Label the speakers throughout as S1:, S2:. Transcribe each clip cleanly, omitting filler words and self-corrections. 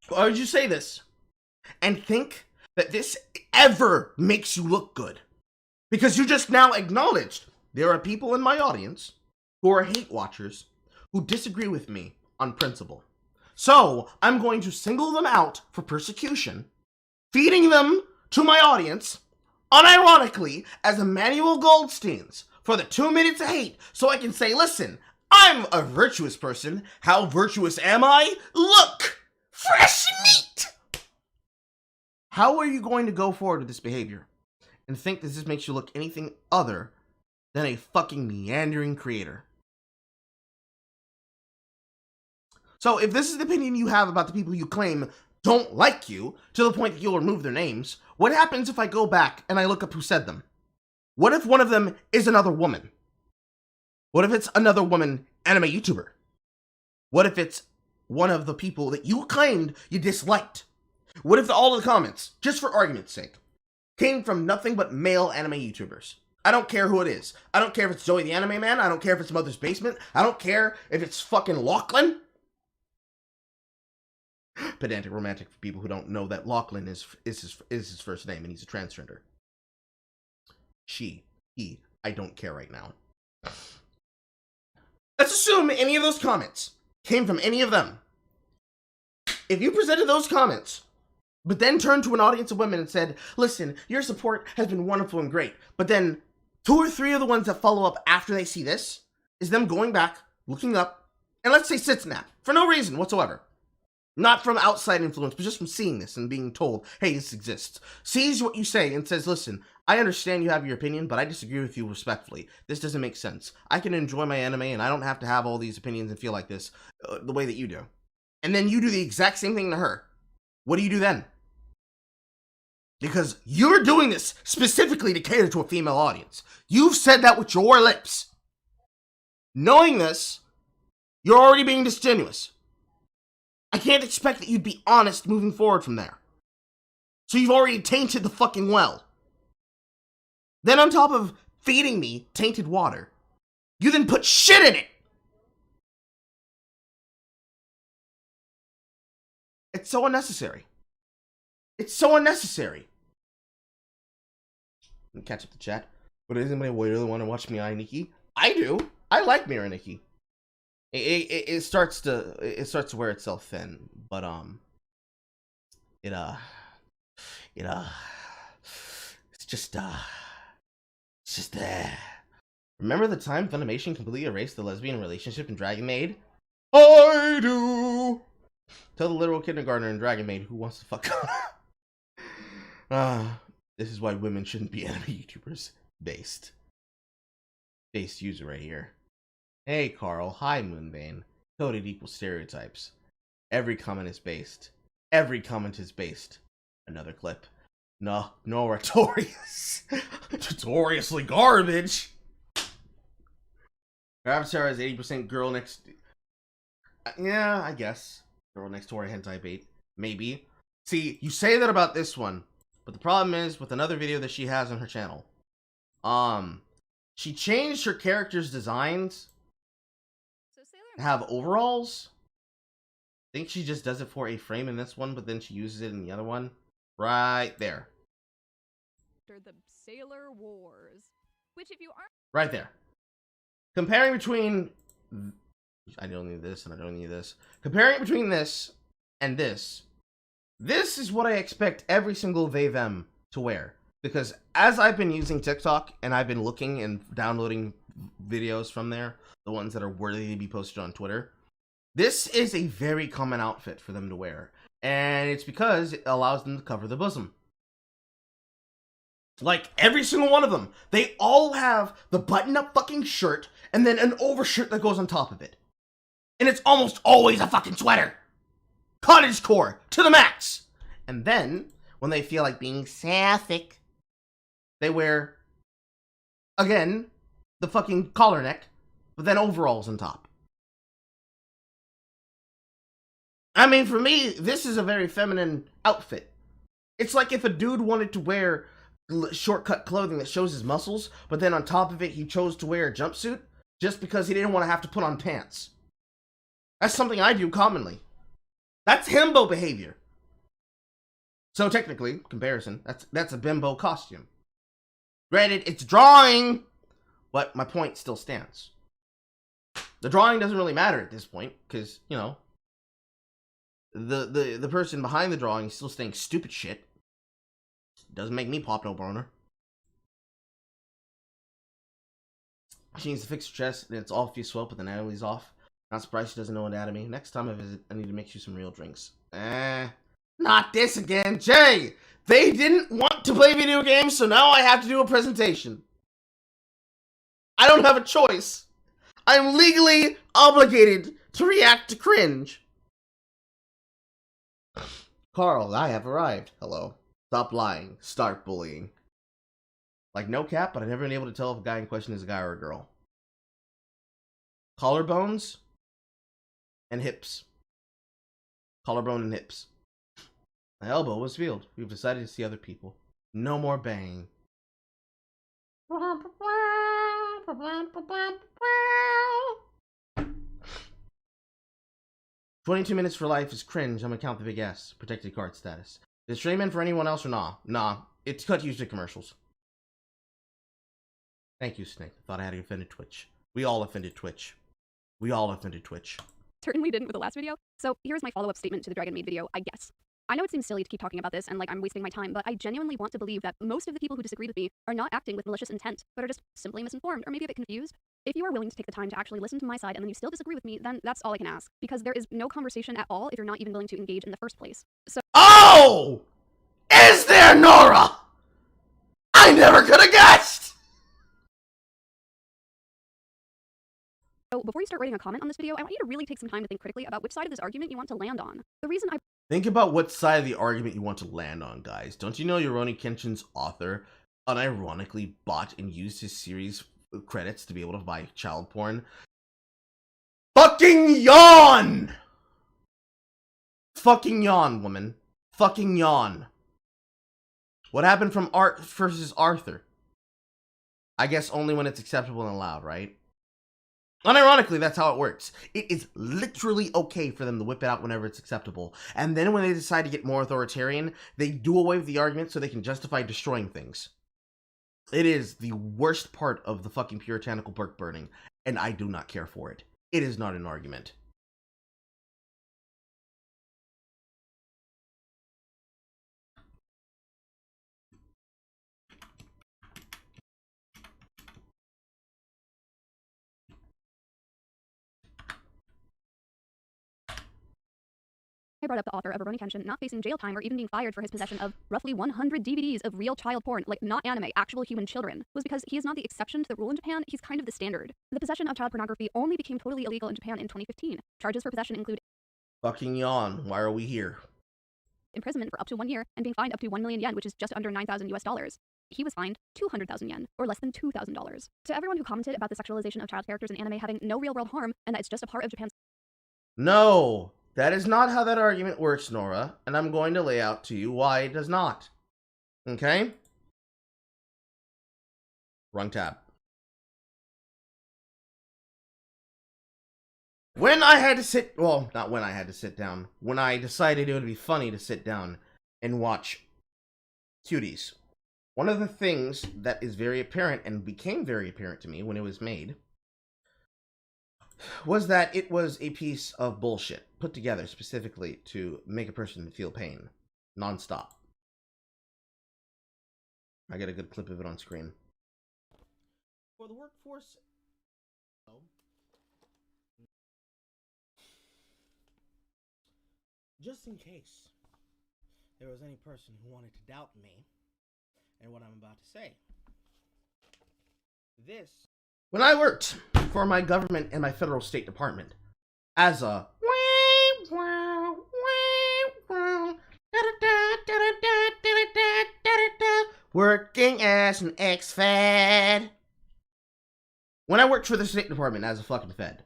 S1: Why would you say this and think that this ever makes you look good? Because you just now acknowledged there are people in my audience who are hate watchers who disagree with me on principle. So I'm going to single them out for persecution, feeding them to my audience, unironically, as Emmanuel Goldstein's for the 2 minutes of hate, so I can say, listen, I'm a virtuous person. How virtuous am I? Look! Fresh meat! How are you going to go forward with this behavior and think that this makes you look anything other than a fucking meandering creator? So if this is the opinion you have about the people you claim don't like you, to the point that you'll remove their names, what happens if I go back and I look up who said them? What if one of them is another woman? What if it's another woman anime YouTuber? What if it's one of the people that you claimed you disliked? What if all of the comments, just for argument's sake, came from nothing but male anime YouTubers? I don't care who it is. I don't care if it's Joey the Anime Man. I don't care if it's Mother's Basement. I don't care if it's fucking Lachlan. Pedantic romantic for people who don't know that Lachlan is his first name and he's a transgender. She, he, I don't care right now. Let's assume any of those comments came from any of them. If you presented those comments, but then turned to an audience of women and said, listen, your support has been wonderful and great, but then 2 or 3 of the ones that follow up after they see this is them going back, looking up, and let's say Sitsnap, for no reason whatsoever. Not from outside influence, but just from seeing this and being told, hey, this exists. Sees what you say and says, listen, I understand you have your opinion, but I disagree with you respectfully. This doesn't make sense. I can enjoy my anime and I don't have to have all these opinions and feel like this the way that you do. And then you do the exact same thing to her. What do you do then? Because you're doing this specifically to cater to a female audience. You've said that with your lips. Knowing this, you're already being disingenuous. I can't expect that you'd be honest moving forward from there. So you've already tainted the fucking well. Then on top of feeding me tainted water, you then put shit in it. It's so unnecessary. It's so unnecessary. Let me catch up the chat. But does anybody really want to watch Mirai Nikki? I do. I like Mirai Nikki. It starts to wear itself thin, but it's just there. Remember the time Funimation completely erased the lesbian relationship in Dragon Maid? I do. Tell the literal kindergartner in Dragon Maid who wants to fuck. This is why women shouldn't be anime YouTubers. Based user right here. Hey Carl, hi Moonbane. Coded equals stereotypes. Every comment is based. Every comment is based. Another clip. No, notorious. Notoriously garbage. Her avatar is 80% girl next. Yeah, I guess. Girl next door hentai bait. Maybe. See, you say that about this one, but the problem is with another video that she has on her channel. She changed her character's designs to have overalls. I think she just does it for a frame in this one, but then she uses it in the other one. Right there.
S2: The Sailor Wars, which if you aren't
S1: right there. Comparing between I don't need this and I don't need this. Comparing between this and this is what I expect every single they them to wear. Because as I've been using TikTok and I've been looking and downloading videos from there, the ones that are worthy to be posted on Twitter, this is a very common outfit for them to wear. And it's because it allows them to cover the bosom. Like, every single one of them, they all have the button-up fucking shirt and then an overshirt that goes on top of it. And it's almost always a fucking sweater. Cottagecore to the max. And then, when they feel like being sapphic, they wear, again, the fucking collar neck, but then overalls on top. I mean, for me, this is a very feminine outfit. It's like if a dude wanted to wear short-cut clothing that shows his muscles, but then on top of it, he chose to wear a jumpsuit just because he didn't want to have to put on pants. That's something I do commonly. That's himbo behavior. So technically, comparison, that's a bimbo costume. Granted, it's drawing, but my point still stands. The drawing doesn't really matter at this point, because, you know, the person behind the drawing is still saying stupid shit. Doesn't make me pop no boner. She needs to fix her chest, and it's all if you swell, but the anatomy's off. Not surprised she doesn't know anatomy. Next time I visit, I need to make you some real drinks. Not this again. Jay! They didn't want to play video games, so now I have to do a presentation. I don't have a choice. I'm legally obligated to react to cringe. Carl, I have arrived. Hello. Stop lying. Start bullying. Like, no cap, but I've never been able to tell if a guy in question is a guy or a girl. Collarbones and hips. Collarbone and hips. My elbow was peeled. We've decided to see other people. No more banging. 22 minutes for life is cringe. I'm gonna count the big S. Protected card status. Is stream in for anyone else or nah? Nah. It's cut to use the commercials. Thank you, Snake. Thought I had offended Twitch. We all offended Twitch. We all offended Twitch.
S2: Certainly didn't with the last video. So here's my follow-up statement to the Dragon Maid video, I guess. I know it seems silly to keep talking about this and like I'm wasting my time, but I genuinely want to believe that most of the people who disagree with me are not acting with malicious intent, but are just simply misinformed or maybe a bit confused. If you are willing to take the time to actually listen to my side and then you still disagree with me, then that's all I can ask. Because there is no conversation at all if you're not even willing to engage in the first place. So—
S1: Oh! Is there, Nora? I never could have guessed!
S2: So before you start writing a comment on this video, I want you to really take some time to think critically about which side of this argument you want to land on. The reason I—
S1: Think about what side of the argument you want to land on, guys. Don't you know Rurouni Kenshin's author unironically bought and used his series credits to be able to buy child porn? Fucking yawn! Fucking yawn, woman. Fucking yawn. What happened from Art versus Arthur? I guess only when it's acceptable and allowed, right? Unironically, that's how it works. It is literally okay for them to whip it out whenever it's acceptable. And then when they decide to get more authoritarian, they do away with the argument so they can justify destroying things. It is the worst part of the fucking puritanical book burning, and I do not care for it. It is not an argument.
S2: I brought up the author of Rurouni Kenshin not facing jail time or even being fired for his possession of roughly 100 DVDs of real child porn, like not anime, actual human children, was because he is not the exception to the rule in Japan, he's kind of the standard. The possession of child pornography only became totally illegal in Japan in 2015. Charges for possession include
S1: Fucking yawn. Why are we here?
S2: imprisonment for up to 1 year and being fined up to 1 million yen, which is just under 9,000 US dollars. He was fined 200,000 yen, or less than $2,000. To everyone who commented about the sexualization of child characters in anime having no real world harm and that it's just a part of Japan's—
S1: No! That is not how that argument works, Nora, and I'm going to lay out to you why it does not. Okay? Wrong tab. When I had to sit, well, not when I had to sit down, when I decided it would be funny to sit down and watch Cuties, one of the things that is very apparent and became very apparent to me when it was made was that it was a piece of bullshit put together specifically to make a person feel pain non-stop. I get a good clip of it on screen. For the workforce, just in case there was any person who wanted to doubt me and what I'm about to say. When I worked for my government and my federal State Department as a working as an ex-fed. When I worked for the State Department as a fucking fed,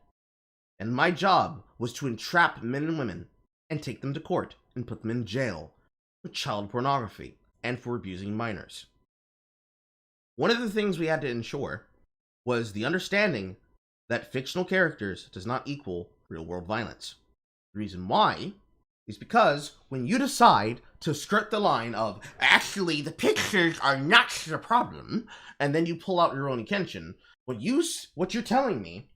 S1: and my job was to entrap men and women and take them to court and put them in jail for child pornography and for abusing minors. One of the things we had to ensure was the understanding that fictional characters does not equal real-world violence. The reason why is because when you decide to skirt the line of, actually, the pictures are not the problem, and then you pull out your own intention, what you're telling me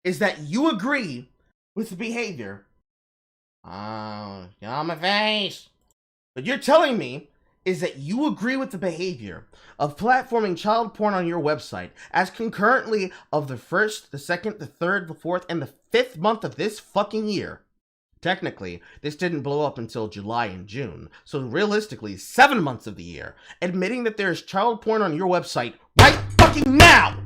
S1: is that you agree with the behavior. Oh, get on my face. What you're telling me is that you agree with the behavior of platforming child porn on your website as concurrently of the 1st, the 2nd, the 3rd, the 4th, and the 5th month of this fucking year. Technically, this didn't blow up until July and June, so realistically, 7 months of the year, admitting that there's child porn on your website right fucking now!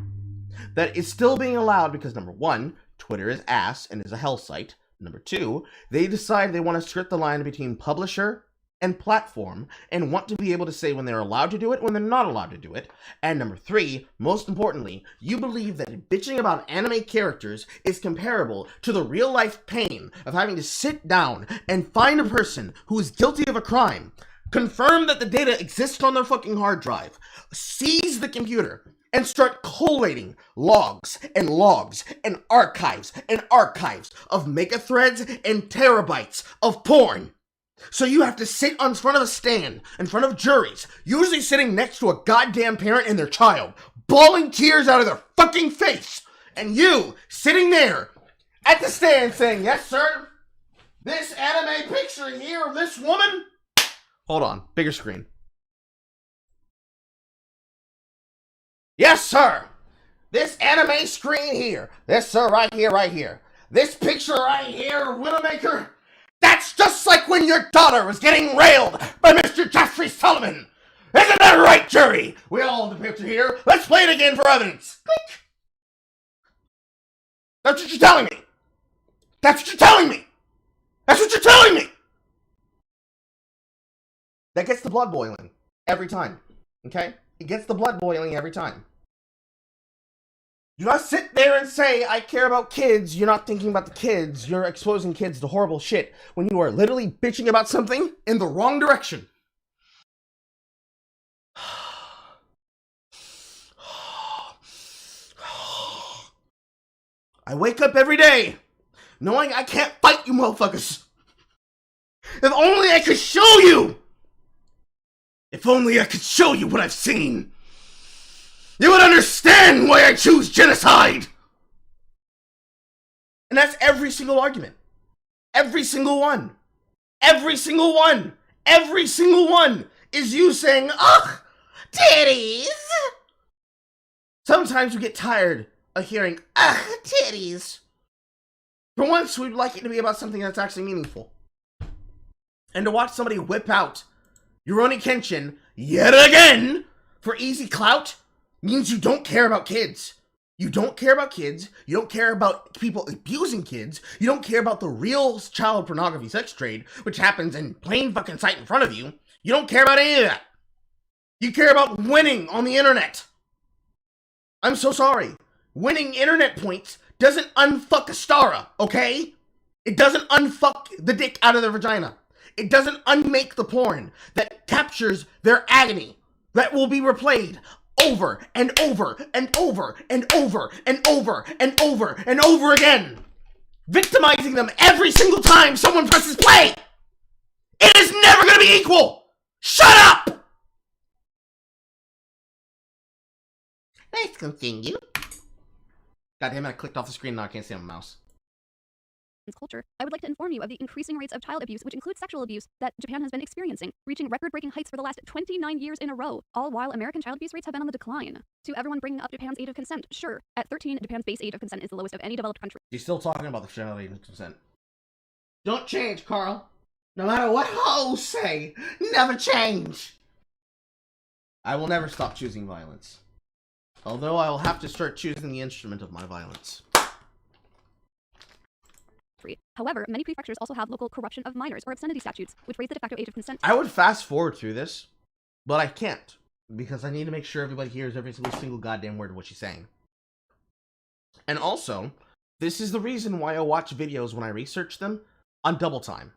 S1: That is still being allowed because, number one, Twitter is ass and is a hell site. Number two, they decide they want to skirt the line between publisher and platform and want to be able to say when they're allowed to do it, when they're not allowed to do it. And number three, most importantly, you believe that bitching about anime characters is comparable to the real life pain of having to sit down and find a person who is guilty of a crime, confirm that the data exists on their fucking hard drive, seize the computer, and start collating logs and logs and archives of mega threads and terabytes of porn. So you have to sit on front of a stand, in front of juries, usually sitting next to a goddamn parent and their child, bawling tears out of their fucking face. And you, sitting there at the stand saying, yes, sir, this anime picture here of this woman. Hold on, bigger screen. Yes, sir. This anime screen here. This, sir, right here. This picture right here of Widowmaker. That's just like when your daughter was getting railed by Mr. Jeffrey Sullivan. Isn't that right, jury? We all have the picture here. Let's play it again for evidence. Click. That's what you're telling me. That's what you're telling me. That's what you're telling me. That gets the blood boiling every time. Okay? It gets the blood boiling every time. Do not sit there and say, I care about kids. You're not thinking about the kids. You're exposing kids to horrible shit when you are literally bitching about something in the wrong direction. I wake up every day knowing I can't fight you motherfuckers. If only I could show you. If only I could show you what I've seen. You would understand why I choose genocide! And that's every single argument. Every single one. Every single one. Every single one is you saying, ugh, titties! Sometimes we get tired of hearing, ugh, titties. For once, we'd like it to be about something that's actually meaningful. And to watch somebody whip out Rurouni Kenshin yet again for easy clout means you don't care about kids. You don't care about kids. You don't care about people abusing kids. You don't care about the real child pornography sex trade, which happens in plain fucking sight in front of you. You don't care about any of that. You care about winning on the internet. I'm so sorry. Winning internet points doesn't unfuck Astara, okay? It doesn't unfuck the dick out of their vagina. It doesn't unmake the porn that captures their agony that will be replayed over and over and over and over and over and over and over again, victimizing them every single time someone presses play. It is never going to be equal. Shut up. Let's continue. God damn it, I clicked off the screen, now I can't see on my mouse.
S2: Culture, I would like to inform you of the increasing rates of child abuse, which include sexual abuse, that Japan has been experiencing, reaching record-breaking heights for the last 29 years in a row, all while American child abuse rates have been on the decline. To everyone bringing up Japan's age of consent, sure, at 13, Japan's base age of consent is the lowest of any developed country.
S1: She's still talking about the child age of consent. Don't change, Carl. No matter what hoes say, never change. I will never stop choosing violence. Although I will have to start choosing the instrument of my violence.
S2: However, many prefectures also have local corruption of minors or obscenity statutes, which raise the de facto age of consent.
S1: I would fast forward through this, but I can't, because I need to make sure everybody hears every single goddamn word of what she's saying. And also, this is the reason why I watch videos when I research them on double time.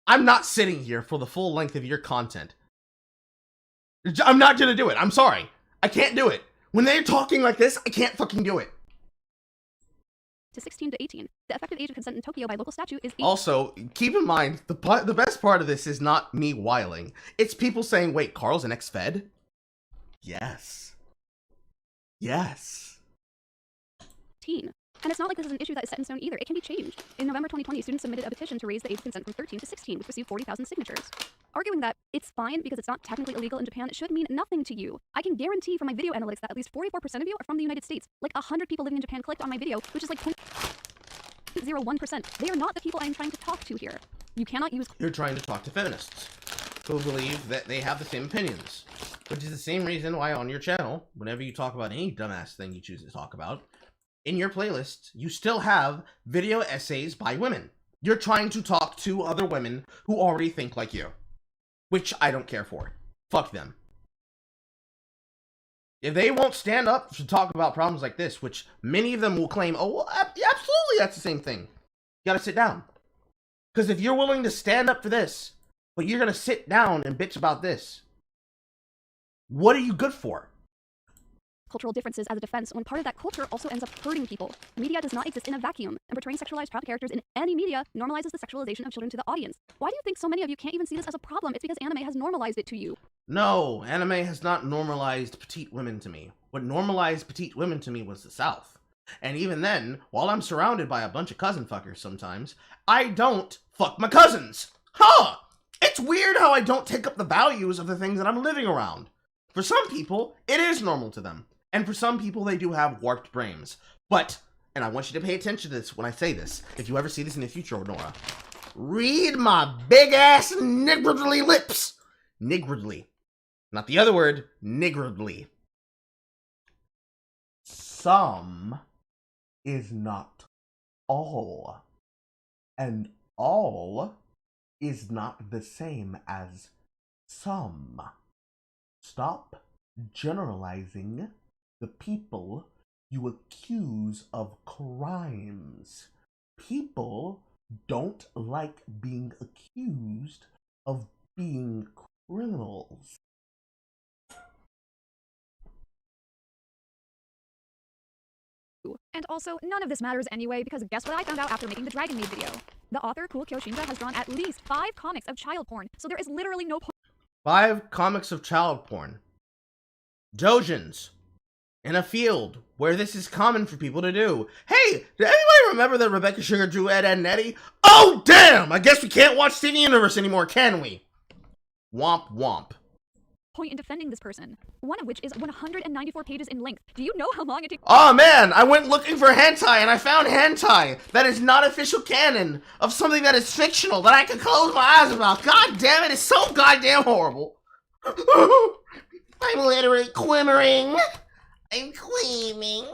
S1: I'm not sitting here for the full length of your content I'm not gonna do it. I'm sorry. I can't do it. When they're talking like this, I can't fucking do it.
S2: To 16 to 18. The effective age of consent in Tokyo by local statute is 18.
S1: Also, keep in mind, the best part of this is not me whiling. It's people saying, wait, Carl's an ex-Fed? Yes. Yes.
S2: And it's not like this is an issue that is set in stone either. It can be changed. In November 2020, students submitted a petition to raise the age of consent from 13 to 16, which received 40,000 signatures. Arguing that it's fine because it's not technically illegal in Japan should mean nothing to you. I can guarantee from my video analytics that at least 44% of you are from the United States. Like 100 people living in Japan clicked on my video, which is like 0.01%. They are not the people I'm trying to talk to here. You cannot use...
S1: You're trying to talk to feminists who believe that they have the same opinions, which is the same reason why on your channel, whenever you talk about any dumbass thing you choose to talk about, in your playlist, you still have video essays by women. You're trying to talk to other women who already think like you, which I don't care for. Fuck them. If they won't stand up to talk about problems like this, which many of them will claim, oh, well, absolutely, that's the same thing. You gotta sit down. Because if you're willing to stand up for this, but you're gonna sit down and bitch about this, what are you good for?
S2: Cultural differences as a defense when part of that culture also ends up hurting people. Media does not exist in a vacuum, and portraying sexualized child characters in any media normalizes the sexualization of children to the audience. Why do you think so many of you can't even see this as a problem? It's because anime has normalized it to you.
S1: No, anime has not normalized petite women to me. What normalized petite women to me was the South. And even then, while I'm surrounded by a bunch of cousin fuckers sometimes, I don't fuck my cousins. Huh! It's weird how I don't take up the values of the things that I'm living around. For some people, it is normal to them. And for some people, they do have warped brains. But, and I want you to pay attention to this when I say this, if you ever see this in the future, Nora, read my big-ass niggardly lips. Niggardly. Not the other word, niggardly. Some is not all. And all is not the same as some. Stop generalizing the people you accuse of crimes. People don't like being accused of being criminals.
S2: And also, none of this matters anyway, because guess what I found out after making the Dragon Maid video? The author, Cool Kyoshinja, has drawn at least 5 comics of child porn, so there is literally no point.
S1: 5 comics of child porn. Dojins. In a field where this is common for people to do. Hey, did anybody remember that Rebecca Sugar drew Ed, Edd n Eddy? Oh, damn! I guess we can't watch Steven Universe anymore, can we? Womp womp.
S2: Point in defending this person, one of which is 194 pages in length. Do you know how long it takes?
S1: Oh man, I went looking for hentai and I found hentai that is not official canon of something that is fictional that I can close my eyes about. God damn it, it's so goddamn horrible. I'm literally quimmering. I'm queeming.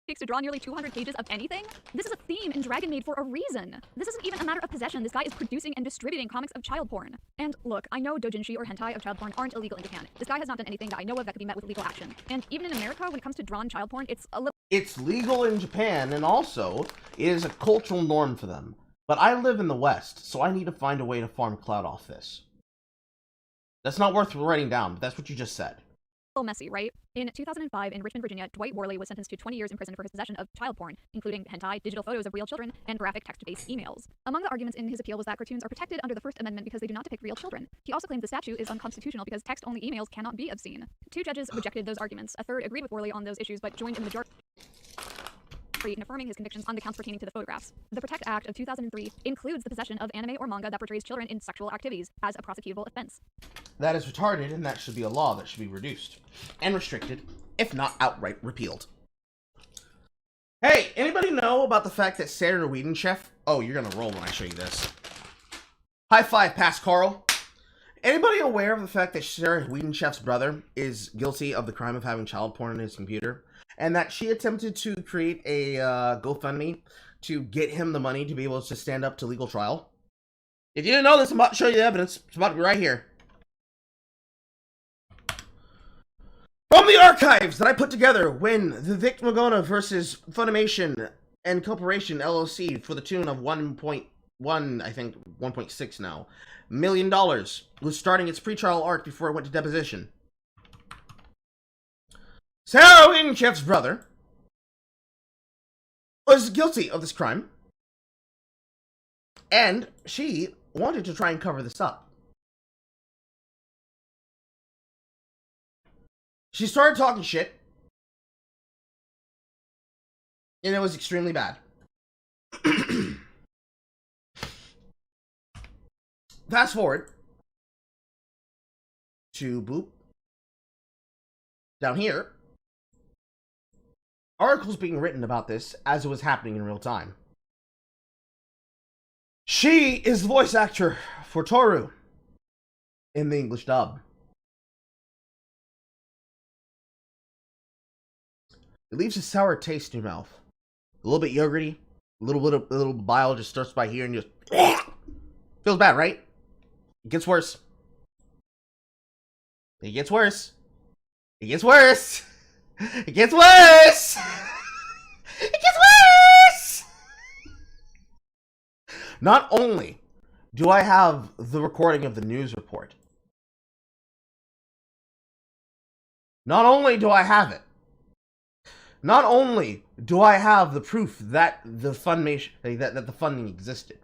S2: Takes to draw nearly 200 pages of anything? This is a theme in Dragon Maid for a reason. This isn't even a matter of possession. This guy is producing and distributing comics of child porn. And look, I know doujinshi or hentai of child porn aren't illegal in Japan. This guy has not done anything that I know of that could be met with legal action. And even in America, when it comes to drawn child porn, it's a little...
S1: It's legal in Japan, and also, it is a cultural norm for them. But I live in the West, so I need to find a way to farm clout off this. That's not worth writing down, but that's what you just said.
S2: Messy, right? In 2005, in Richmond, Virginia, Dwight Worley was sentenced to 20 years in prison for his possession of child porn, including hentai, digital photos of real children, and graphic text-based emails. Among the arguments in his appeal was that cartoons are protected under the First Amendment because they do not depict real children. He also claims the statute is unconstitutional because text-only emails cannot be obscene. 2 judges rejected those arguments. A third agreed with Worley on those issues, but joined in the majority in affirming his convictions on the counts pertaining to the photographs. The Protect Act of 2003 includes the possession of anime or manga that portrays children in sexual activities as a prosecutable offense.
S1: That is retarded, and that should be a law that should be reduced and restricted, if not outright repealed. Hey, anybody know about the fact that Sarah Whedon, chef? Oh, you're gonna roll when I show you this. High five, past Carl. Anybody aware of the fact that Sarah Whedon, chef's brother is guilty of the crime of having child porn on his computer? And that she attempted to create a GoFundMe to get him the money to be able to stand up to legal trial? If you didn't know this, I'm about to show you the evidence. It's about to be right here. From the archives that I put together when the Vic Magona versus Funimation and Corporation LLC for the tune of I think 1.6 now, $1 million, was starting its pretrial arc before it went to deposition. Sarah Wincheff's brother was guilty of this crime, and she wanted to try and cover this up. She started talking shit, and it was extremely bad. Fast forward to boop down here. Articles being written about this as it was happening in real time. She is the voice actor for Toru in the English dub. It leaves a sour taste in your mouth. A little bit yogurty, a little bile just starts by here and just feels bad, right? It gets worse. It gets worse. It gets worse. It gets worse. It gets worse. Not only do I have the recording of the news report, not only do I have it, not only do I have the proof that the fundation that the funding existed,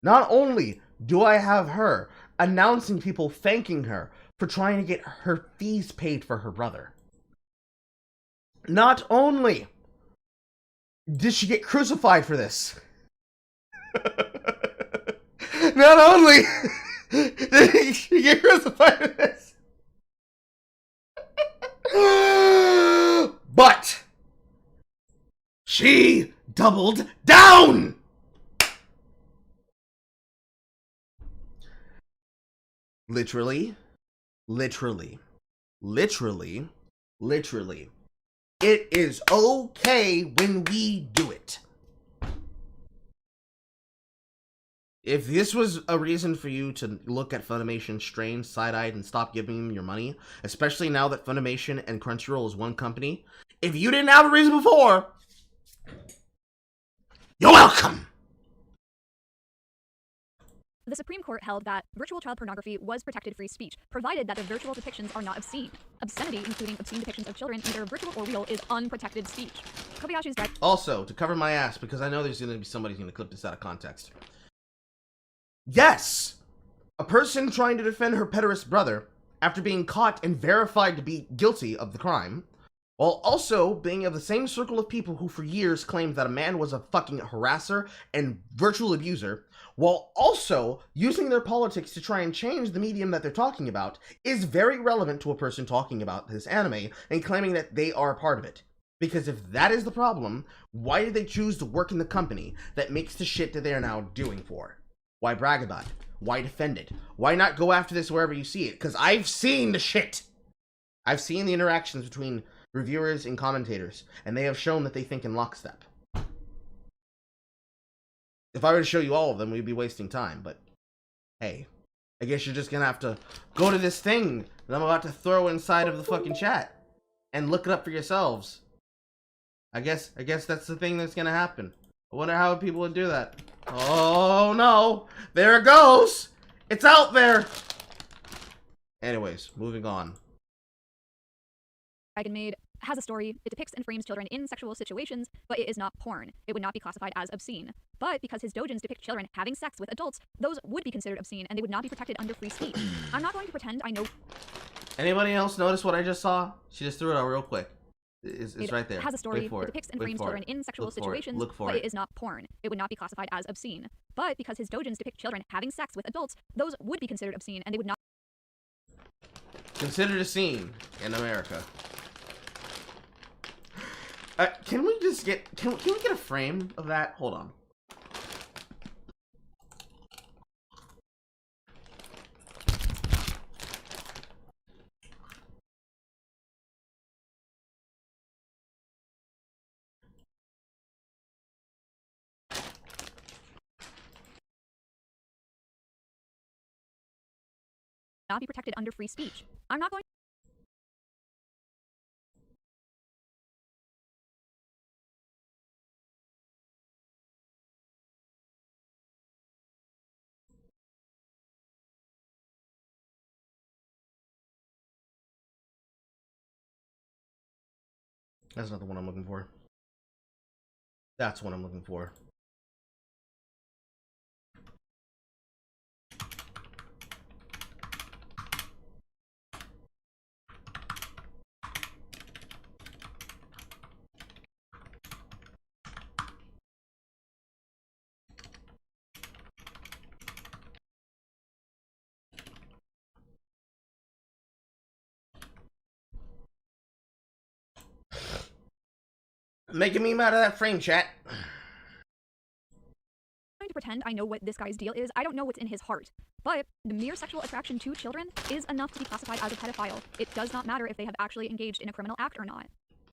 S1: not only do I have her announcing people thanking her for trying to get her fees paid for her brother, not only did she get crucified for this, not only did she get crucified for this, but she doubled down! Literally. It is okay when we do it. If this was a reason for you to look at Funimation strange, side-eyed, and stop giving them your money, especially now that Funimation and Crunchyroll is one company, if you didn't have a reason before, you're welcome!
S2: The Supreme Court held that virtual child pornography was protected free speech, provided that the virtual depictions are not obscene. Obscenity, including obscene depictions of children, either virtual or real, is unprotected speech. Kobayashi's death.
S1: Also, to cover my ass, because I know there's going to be somebody who's going to clip this out of context. Yes! A person trying to defend her pederast brother after being caught and verified to be guilty of the crime, while also being of the same circle of people who for years claimed that a man was a fucking harasser and virtual abuser, while also using their politics to try and change the medium that they're talking about, is very relevant to a person talking about this anime and claiming that they are a part of it. Because if that is the problem, why did they choose to work in the company that makes the shit that they are now doing for? Why brag about it? Why defend it? Why not go after this wherever you see it? Because I've seen the shit! I've seen the interactions between reviewers and commentators, and they have shown that they think in lockstep. If I were to show you all of them, we'd be wasting time, but hey, I guess you're just gonna have to go to this thing that I'm about to throw inside of the fucking chat and look it up for yourselves. I guess that's the thing that's gonna happen. I wonder how people would do that. Oh no, there it goes! It's out there! Anyways, moving on.
S2: Dragon Maid has a story. It depicts and frames children in sexual situations, but it is not porn. It would not be classified as obscene. But because his doujins depict children having sex with adults, those would be considered obscene, and they would not be protected under free speech. I'm not going to pretend I know.
S1: Anybody else notice what I just saw? She just threw it out real quick. It's right there.
S2: Has a story.
S1: It
S2: Depicts and frames children in sexual situations, but it is not porn. It would not be classified as obscene. But because his doujins depict children having sex with adults, those would be considered obscene, and they would not.
S1: Considered a scene in America. Can we just get can we get a frame of that? Hold on.
S2: Not be protected under free speech. I'm not going
S1: That's not the one I'm looking for. That's what I'm looking for. Make a meme out of that frame, chat.
S2: To pretend I know what this guy's deal is. I don't know what's in his heart. But the mere sexual attraction to children is enough to be classified as a pedophile. It does not matter if they have actually engaged in a criminal act or not.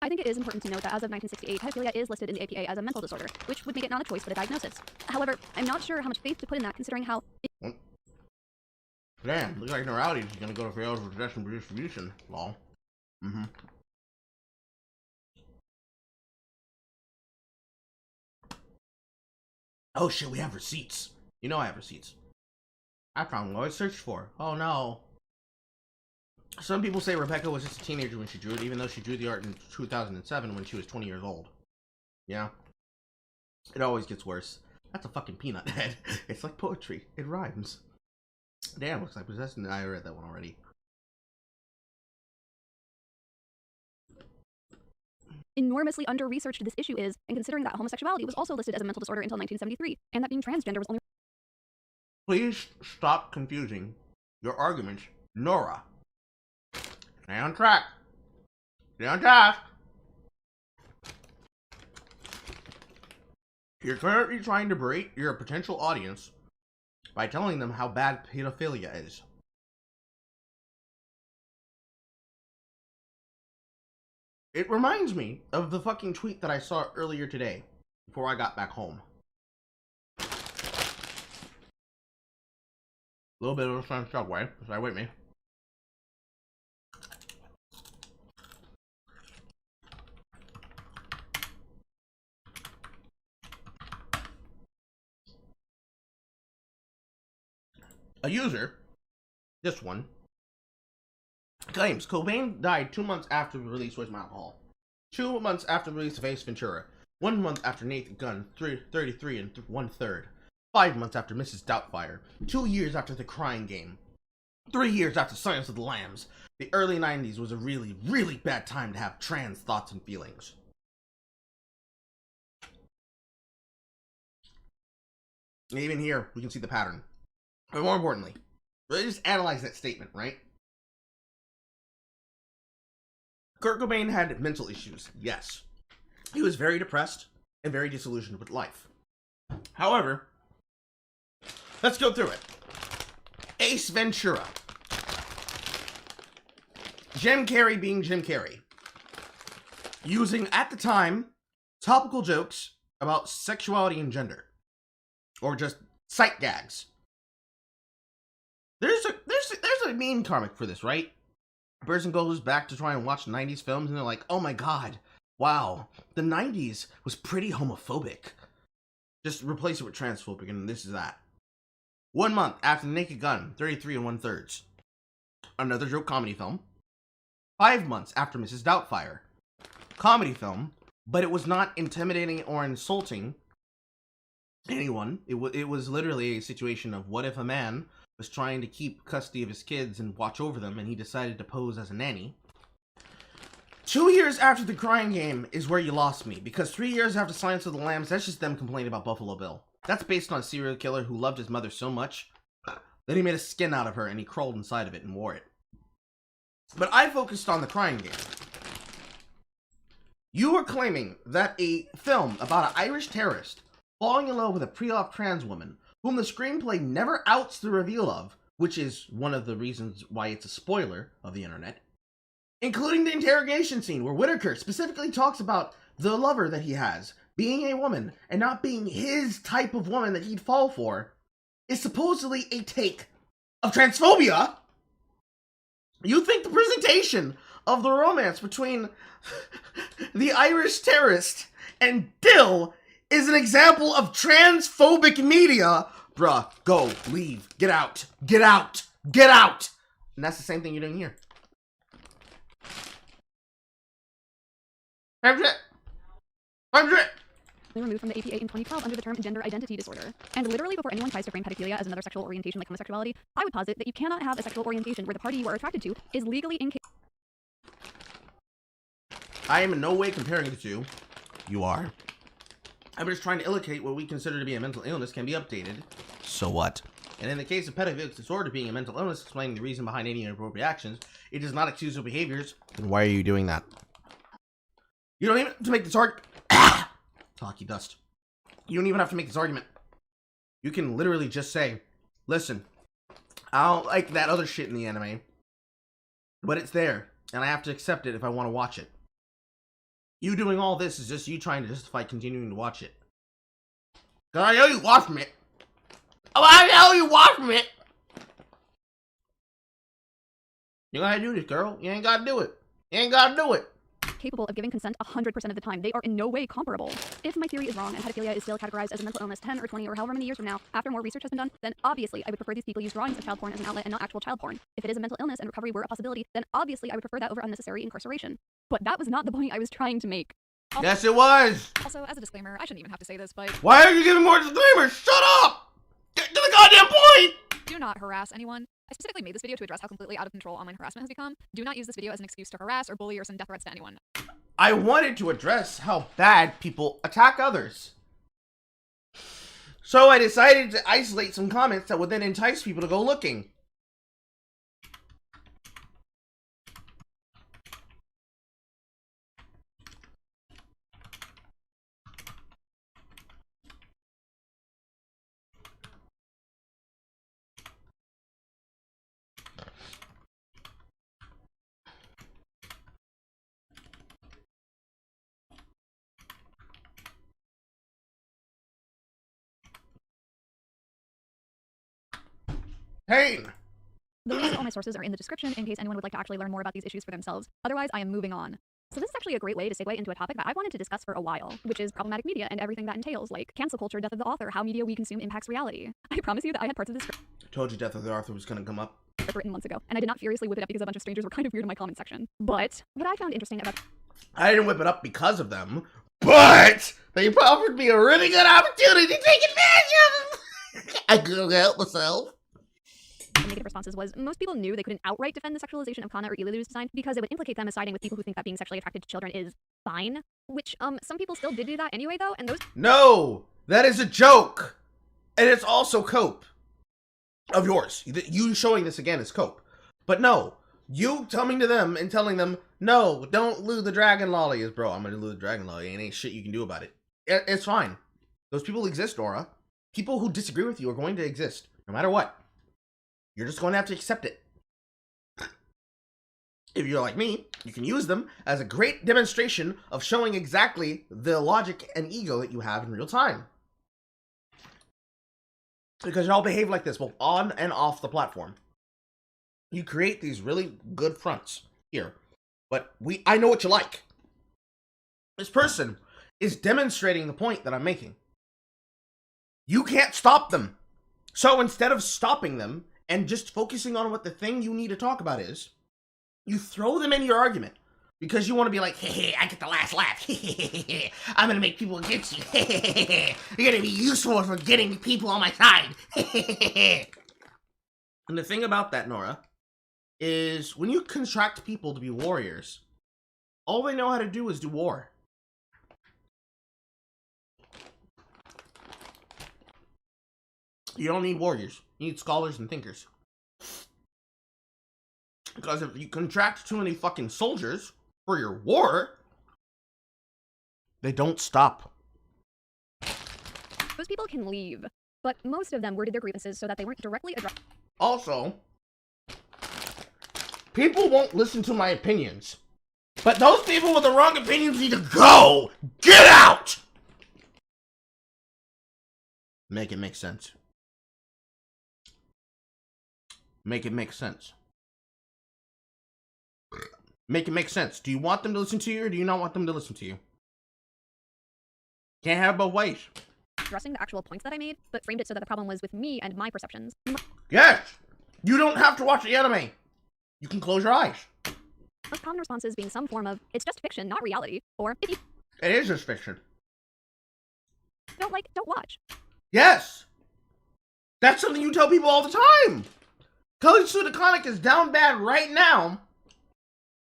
S2: I think it is important to note that as of 1968, pedophilia is listed in the APA as a mental disorder, which would make it not a choice but a diagnosis. However, I'm not sure how much faith to put in that, considering how...
S1: Damn, looks like noralities is gonna go to fails for possession and distribution. Lol. Mm-hmm. Oh shit, we have receipts. You know I have receipts. I found what I searched for. Oh no. Some people say Rebecca was just a teenager when she drew it, even though she drew the art in 2007 when she was 20 years old. Yeah. It always gets worse. That's a fucking peanut head. It's like poetry. It rhymes. Damn, looks like possession. I read that one already.
S2: Enormously under-researched this issue is, and considering that homosexuality was also listed as a mental disorder until 1973, and that being transgender was only...
S1: Please stop confusing your arguments, Nora. Stay on track. Stay on task. You're currently trying to berate your potential audience by telling them how bad pedophilia is. It reminds me of the fucking tweet that I saw earlier today, before I got back home. A little bit of a sun subway, stay with me. A user, this one, claims Cobain died 2 months after the release of Alcohol, 2 months after the release of Ace Ventura, 1 month after Nathan Gunn, 33 and 1/3, 5 months after Mrs. Doubtfire, 2 years after The Crying Game, 3 years after Silence of the Lambs. The early 90s was a really, really bad time to have trans thoughts and feelings. And even here, we can see the pattern. But more importantly, let's just analyze that statement, right? Kurt Cobain had mental issues, yes. He was very depressed and very disillusioned with life. However, let's go through it. Ace Ventura. Jim Carrey being Jim Carrey. Using, at the time, topical jokes about sexuality and gender. Or just sight gags. There's a meme comic for this, right? A person goes back to try and watch 90s films and they're like, oh my god, wow, the 90s was pretty homophobic. Just replace it with transphobic and this is that. 1 month after The Naked Gun, 33 and 1/3. Another joke comedy film. 5 months after Mrs. Doubtfire. Comedy film, but it was not intimidating or insulting anyone. It was literally a situation of what if a man was trying to keep custody of his kids and watch over them, and he decided to pose as a nanny. 2 years after The Crying Game is where you lost me, because 3 years after Silence of the Lambs, that's just them complaining about Buffalo Bill. That's based on a serial killer who loved his mother so much that he made a skin out of her and he crawled inside of it and wore it. But I focused on The Crying Game. You were claiming that a film about an Irish terrorist falling in love with a pre-op trans woman whom the screenplay never outs the reveal of, which is one of the reasons why it's a spoiler of the internet, including the interrogation scene where Whitaker specifically talks about the lover that he has being a woman and not being his type of woman that he'd fall for, is supposedly a take of transphobia. You think the presentation of the romance between the Irish terrorist and Dill is an example of transphobic media? Bruh, go, leave, get out, get out, get out! And that's the same thing you're doing here.
S2: removed from the APA in 2012 under the term gender identity disorder. And literally before anyone tries to frame pedophilia as another sexual orientation like homosexuality, I would posit that you cannot have a sexual orientation where the party you are attracted to is legally incapable.
S1: I am in no way comparing the two. You are. I'm just trying to illustrate what we consider to be a mental illness can be updated. So what? And in the case of pedophilic disorder being a mental illness explaining the reason behind any inappropriate actions, it does not excuse those behaviors. Then why are you doing that? You don't even have to make this argument. Talkie dust. You don't even have to make this argument. You can literally just say, listen, I don't like that other shit in the anime, but it's there, and I have to accept it if I want to watch it. You doing all this is just you trying to justify continuing to watch it. Cause I know you watching it. Oh, I know you watching it. You gotta do this, girl. You ain't gotta do it. You ain't gotta do it.
S2: Capable of giving consent 100% of the time. They are in no way comparable. If my theory is wrong and pedophilia is still categorized as a mental illness 10 or 20 or however many years from now, after more research has been done, then obviously I would prefer these people use drawings of child porn as an outlet and not actual child porn. If it is a mental illness and recovery were a possibility, then obviously I would prefer that over unnecessary incarceration. But that was not the point I was trying to make.
S1: Yes, it was.
S3: Also, as a disclaimer, I shouldn't even have to say this, but
S1: Why are you giving more disclaimers? Shut up! Get to the goddamn point!
S3: do not harass anyone. I specifically made this video to address how completely out of control online harassment has become. Do not use this video as an excuse to harass or bully or send death threats to anyone.
S1: I wanted to address how bad people attack others. So I decided to isolate some comments that would then entice people to go looking. Pain!
S2: The links to all my sources are in the description in case anyone would like to actually learn more about these issues for themselves. Otherwise, I am moving on. So this is actually a great way to segue into a topic that I wanted to discuss for a while, which is problematic media and everything that entails, like cancel culture, death of the author, how media we consume impacts reality. I promise you that I had parts of this script
S1: I told you Death of the Author was gonna come up.
S2: written months ago, and I did not furiously whip it up because a bunch of strangers were kind of weird in my comment section. But what I found interesting about
S1: I didn't whip it up because of them, but they offered me a really good opportunity to take advantage of them. I couldn't help myself.
S2: the negative responses was most people knew they couldn't outright defend the sexualization of Kana or Ililu's design because it would implicate them as siding with people who think that being sexually attracted to children is fine. Which, some people still did do that anyway, though, and those—
S1: No! That is a joke! And it's also cope. Of yours. You showing this again is cope. But no, you coming to them and telling them, no, don't lose the dragon lolly is, bro, I'm gonna lose the dragon lolly and ain't shit you can do about it. It's fine. Those people exist, Nora. People who disagree with you are going to exist, no matter what. You're just going to have to accept it. If you're like me, you can use them as a great demonstration of showing exactly the logic and ego that you have in real time. Because y'all behave like this, both on and off the platform. You create these really good fronts here. But I know what you like. This person is demonstrating the point that I'm making. You can't stop them. So instead of stopping them and just focusing on what the thing you need to talk about is, you throw them in your argument. Because you want to be like, hey, I get the last laugh. I'm going to make people against you. You're going to be useful for getting people on my side. And the thing about that, Nora, is when you contract people to be warriors, all they know how to do is do war. You don't need warriors. You need scholars and thinkers. Because if you contract too many fucking soldiers for your war, they don't stop.
S2: those people can leave. But most of them worded their grievances so that they weren't directly addressed.
S1: Also, people won't listen to my opinions. But those people with the wrong opinions need to go! Get out! Make it make sense. Make it make sense. Make it make sense. Do you want them to listen to you or do you not want them to listen to you? Can't have both ways.
S2: Addressing the actual points that I made, but framed it so that the problem was with me and my perceptions.
S1: Yes! You don't have to watch the anime. You can close your eyes.
S2: Most common responses being some form of, it's just fiction, not reality, or if you
S1: It is just fiction.
S2: don't like, don't watch.
S1: Yes! That's something you tell people all the time! Kelly Sue DeConnick is down bad right now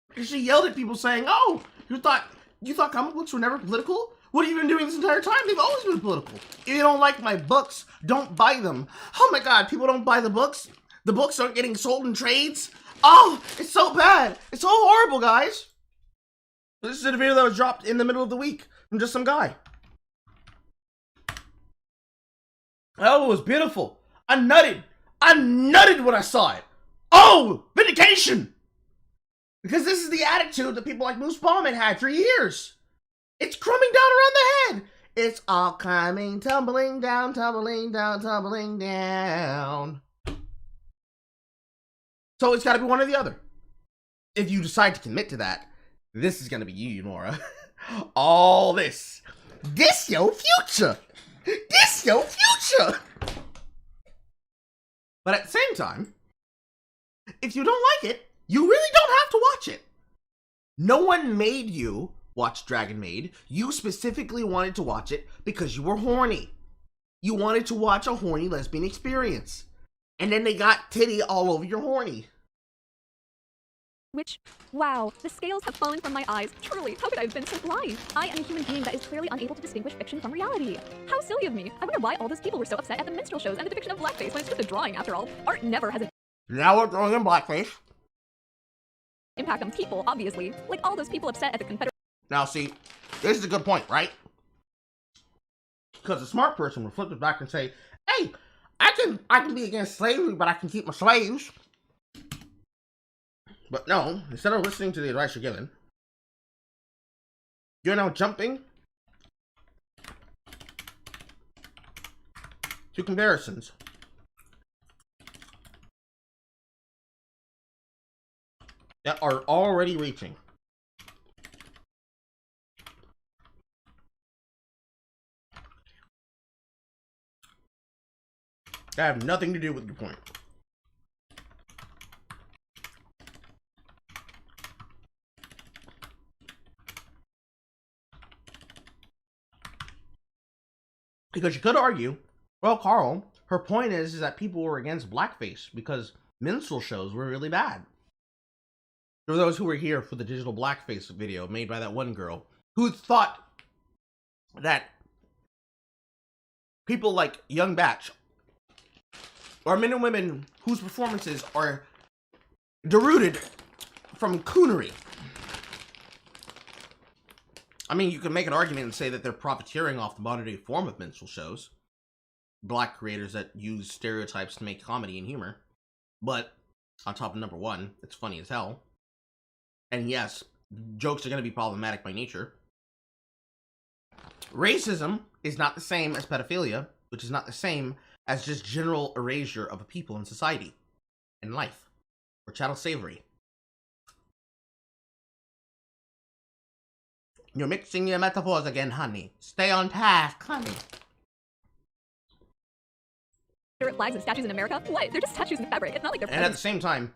S1: because she yelled at people saying, oh, you thought comic books were never political? What have you been doing this entire time? They've always been political. If you don't like my books, don't buy them. Oh my god, people don't buy the books? The books aren't getting sold in trades? Oh, it's so bad. It's so horrible, guys. This is a video that was dropped in the middle of the week from just some guy. Oh, it was beautiful. I nutted when I saw it. Oh, vindication! Because this is the attitude that people like Moose Ballman had for years. It's crumbing down around the head. It's all coming, tumbling down, tumbling down, tumbling down. So it's got to be one or the other. If you decide to commit to that, this is going to be you, Nora. All this. This your future. This your future. But at the same time, if you don't like it, you really don't have to watch it. No one made you watch Dragon Maid. You specifically wanted to watch it because you were horny. You wanted to watch a horny lesbian experience. And then they got titty all over your horny.
S2: Which, wow, the scales have fallen from my eyes. Truly, how could I have been so blind? I am a human being that is clearly unable to distinguish fiction from reality. How silly of me. I wonder why all those people were so upset at the minstrel shows and the depiction of blackface when it's just a drawing after all. Art never has an
S1: Now we're throwing in blackface.
S2: impact on people, obviously. Like all those people upset at the Confederate.
S1: Now see, this is a good point, right? Because a smart person would flip it back and say, hey, I can be against slavery, but I can keep my slaves. But no, instead of listening to the advice you're given, you're now jumping to comparisons. That are already reaching. That have nothing to do with your point. Because you could argue, well, Carl, her point is that people were against blackface because minstrel shows were really bad. For those who were here for the digital blackface video made by that one girl who thought that people like Young Batch are men and women whose performances are derooted from coonery. I mean, you can make an argument and say that they're profiteering off the modern day form of minstrel shows. Black creators that use stereotypes to make comedy and humor. But, on top of number one, it's funny as hell. And yes, jokes are going to be problematic by nature. Racism is not the same as pedophilia, which is not the same as just general erasure of a people in society, in life, or chattel slavery. You're mixing your metaphors again, honey. Stay on task, honey.
S2: Flags and statues in America? What? They're just statues in fabric. It's not like they're.
S1: And at the same time,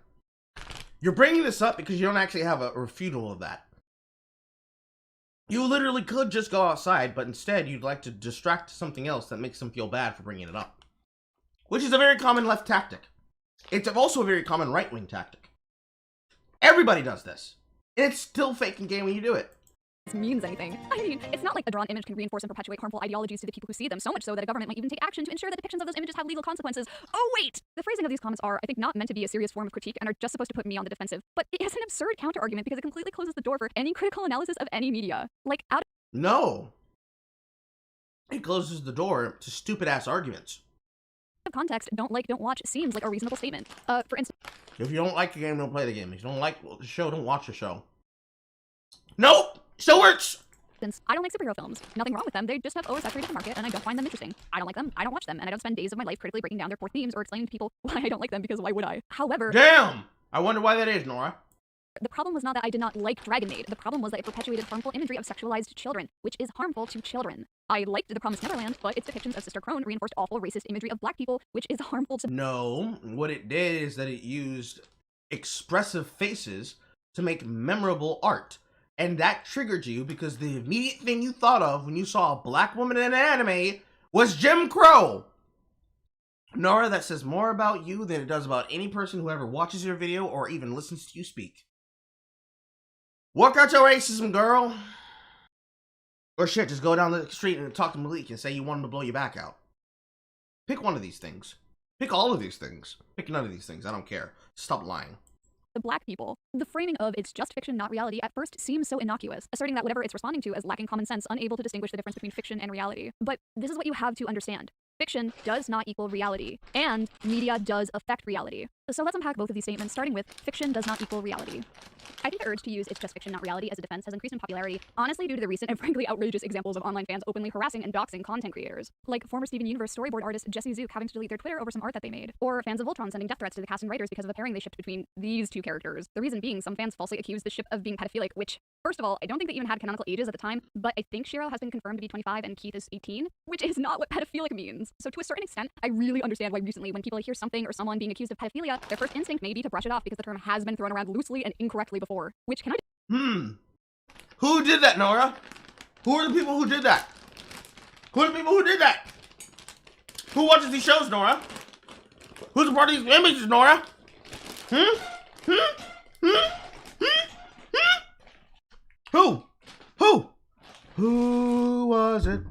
S1: you're bringing this up because you don't actually have a refutal of that. You literally could just go outside, but instead you'd like to distract to something else that makes them feel bad for bringing it up. Which is a very common left tactic. It's also a very common right-wing tactic. Everybody does this. And it's still fake and gay when you do it.
S2: Means anything. I mean, it's not like a drawn image can reinforce and perpetuate harmful ideologies to the people who see them, so much so that a government might even take action to ensure that depictions of those images have legal consequences. Oh, wait! The phrasing of these comments are, I think, not meant to be a serious form of critique and are just supposed to put me on the defensive. But it is an absurd counter-argument because it completely closes the door for any critical analysis of any media. Like, out
S1: No. It closes the door to stupid-ass arguments.
S2: of context, don't watch seems like a reasonable statement. For instance,
S1: If you don't like the game, don't play the game. If you don't like the show, don't watch the show. Nope! Still works!
S2: I don't like superhero films. Nothing wrong with them. They just have oversaturated the market, and I don't find them interesting. I don't like them. I don't watch them, and I don't spend days of my life critically breaking down their poor themes or explaining to people why I don't like them, because why would I? However,
S1: Damn! I wonder why that is, Nora.
S2: the problem was not that I did not like Dragon Maid. The problem was that it perpetuated harmful imagery of sexualized children, which is harmful to children. I liked The Promised Neverland, but its depictions of Sister Crone reinforced awful racist imagery of black people, which is harmful to.
S1: No, what it did is that it used expressive faces to make memorable art. And that triggered you because the immediate thing you thought of when you saw a black woman in an anime was Jim Crow. Nora, that says more about you than it does about any person who ever watches your video or even listens to you speak. Work out your racism, girl. Or shit, just go down the street and talk to Malik and say you want him to blow your back out. Pick one of these things. Pick all of these things. Pick none of these things. I don't care. Stop lying.
S2: The black people. The framing of "it's just fiction, not reality" at first seems so innocuous, asserting that whatever it's responding to as lacking common sense, unable to distinguish the difference between fiction and reality. But this is what you have to understand. Fiction does not equal reality, and media does affect reality. So let's unpack both of these statements, starting with fiction does not equal reality. I think the urge to use "it's just fiction, not reality" as a defense has increased in popularity, honestly due to the recent and frankly outrageous examples of online fans openly harassing and doxing content creators, like former Steven Universe storyboard artist Jesse Zook having to delete their Twitter over some art that they made, or fans of Voltron sending death threats to the cast and writers because of a pairing they shipped between these two characters. The reason being, some fans falsely accused the ship of being pedophilic, which, first of all, I don't think they even had canonical ages at the time, but I think Shiro has been confirmed to be 25 and Keith is 18, which is not what pedophilic means. So to a certain extent, I really understand why recently when people hear something or someone being accused of pedophilia, their first instinct may be to brush it off because the term has been thrown around loosely and incorrectly before, which can I
S1: Who did that, Nora? Who are the people who did that? Who are the people who did that? Who watches these shows, Nora? Who's a part of these images, Nora? Who? Who was it?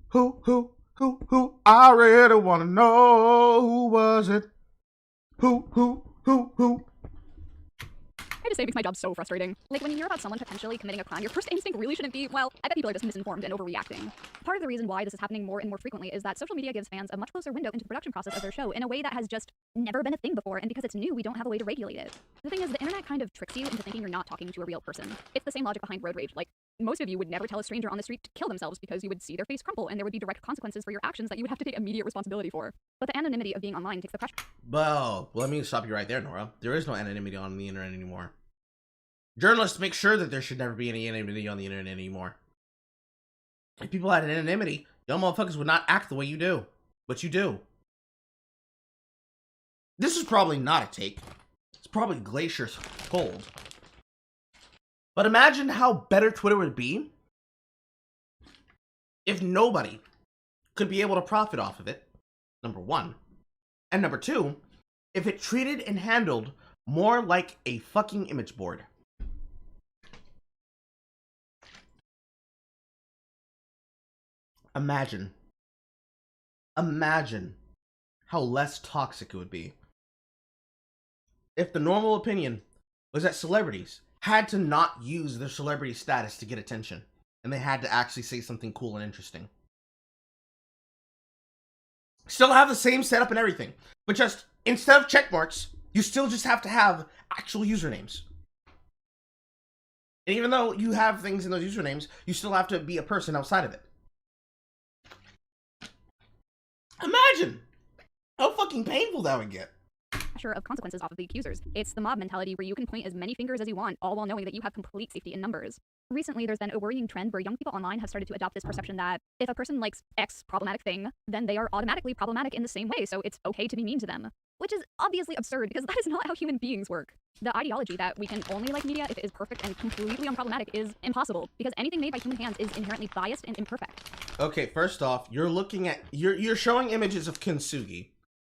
S1: Who? I really want to know. Who was it? Who?
S2: I just say it makes my job so frustrating. Like, when you hear about someone potentially committing a crime, your first instinct really shouldn't be, well, I bet people are just misinformed and overreacting. Part of the reason why this is happening more and more frequently is that social media gives fans a much closer window into the production process of their show in a way that has just never been a thing before, and because it's new, we don't have a way to regulate it. The thing is, the internet kind of tricks you into thinking you're not talking to a real person. It's the same logic behind road rage. Like, most of you would never tell a stranger on the street to kill themselves because you would see their face crumple and there would be direct consequences for your actions that you would have to take immediate responsibility for. But the anonymity of being online takes the pressure.
S1: Well, let me stop you right there, Nora. There is no anonymity on the internet anymore. Journalists make sure that there should never be any anonymity on the internet anymore. If people had anonymity, y'all motherfuckers would not act the way you do. But you do. This is probably not a take. It's probably Glacier's cold. But imagine how better Twitter would be if nobody could be able to profit off of it, number one. And number two, if it treated and handled more like a fucking image board. Imagine how less toxic it would be if the normal opinion was that celebrities had to not use their celebrity status to get attention, and they had to actually say something cool and interesting. Still have the same setup and everything, but just instead of check marks, you still just have to have actual usernames. And even though you have things in those usernames, you still have to be a person outside of it. Imagine how fucking painful that would get.
S2: Pressure of consequences off of the accusers. It's the mob mentality where you can point as many fingers as you want, all while knowing that you have complete safety in numbers. Recently, there's been a worrying trend where young people online have started to adopt this perception that if a person likes X problematic thing, then they are automatically problematic in the same way, so it's okay to be mean to them. Which is obviously absurd, because that is not how human beings work. The ideology that we can only like media if it is perfect and completely unproblematic is impossible, because anything made by human hands is inherently biased and imperfect.
S1: Okay, first off, you're showing images of kintsugi,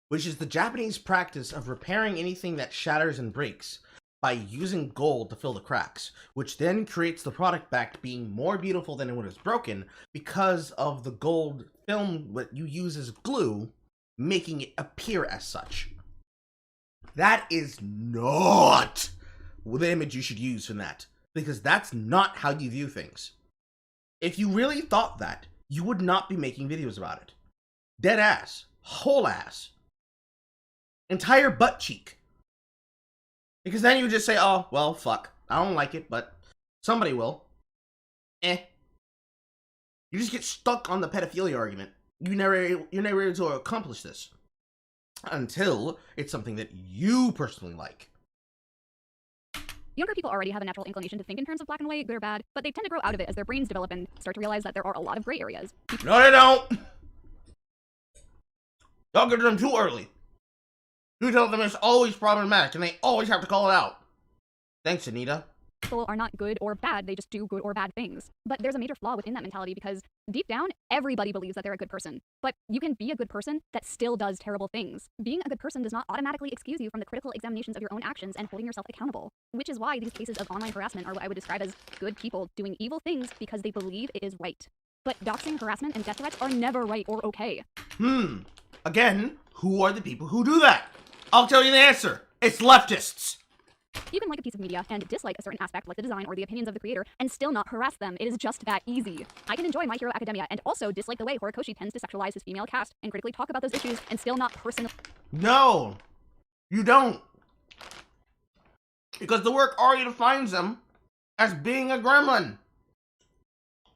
S1: which is the Japanese practice of repairing anything that shatters and breaks by using gold to fill the cracks, which then creates the product back being more beautiful than when it was broken because of the gold film what you use as glue, making it appear as such. That is not the image you should use from that, because that's not how you view things. If you really thought that, you would not be making videos about it. Dead ass. Whole ass. Entire butt cheek. Because then you would just say, oh, well, fuck. I don't like it, but somebody will. You just get stuck on the pedophilia argument. You're never able to accomplish this. Until it's something that you personally like.
S2: Younger people already have a natural inclination to think in terms of black and white, good or bad, but they tend to grow out of it as their brains develop and start to realize that there are a lot of gray areas.
S1: No, they don't! Y'all get to them too early. You tell them it's always problematic and they always have to call it out. Thanks, Anita.
S2: people are not good or bad, they just do good or bad things. But there's a major flaw within that mentality because deep down, everybody believes that they're a good person. But you can be a good person that still does terrible things. Being a good person does not automatically excuse you from the critical examinations of your own actions and holding yourself accountable. Which is why these cases of online harassment are what I would describe as good people doing evil things because they believe it is right. But doxing, harassment, and death threats are never right or okay.
S1: Again, who are the people who do that? I'll tell you the answer. It's leftists.
S2: You can like a piece of media and dislike a certain aspect like the design or the opinions of the creator and still not harass them. It is just that easy. I can enjoy My Hero Academia and also dislike the way Horikoshi tends to sexualize his female cast and critically talk about those issues and still not personally.
S1: No, you don't. Because the work already defines them as being a gremlin.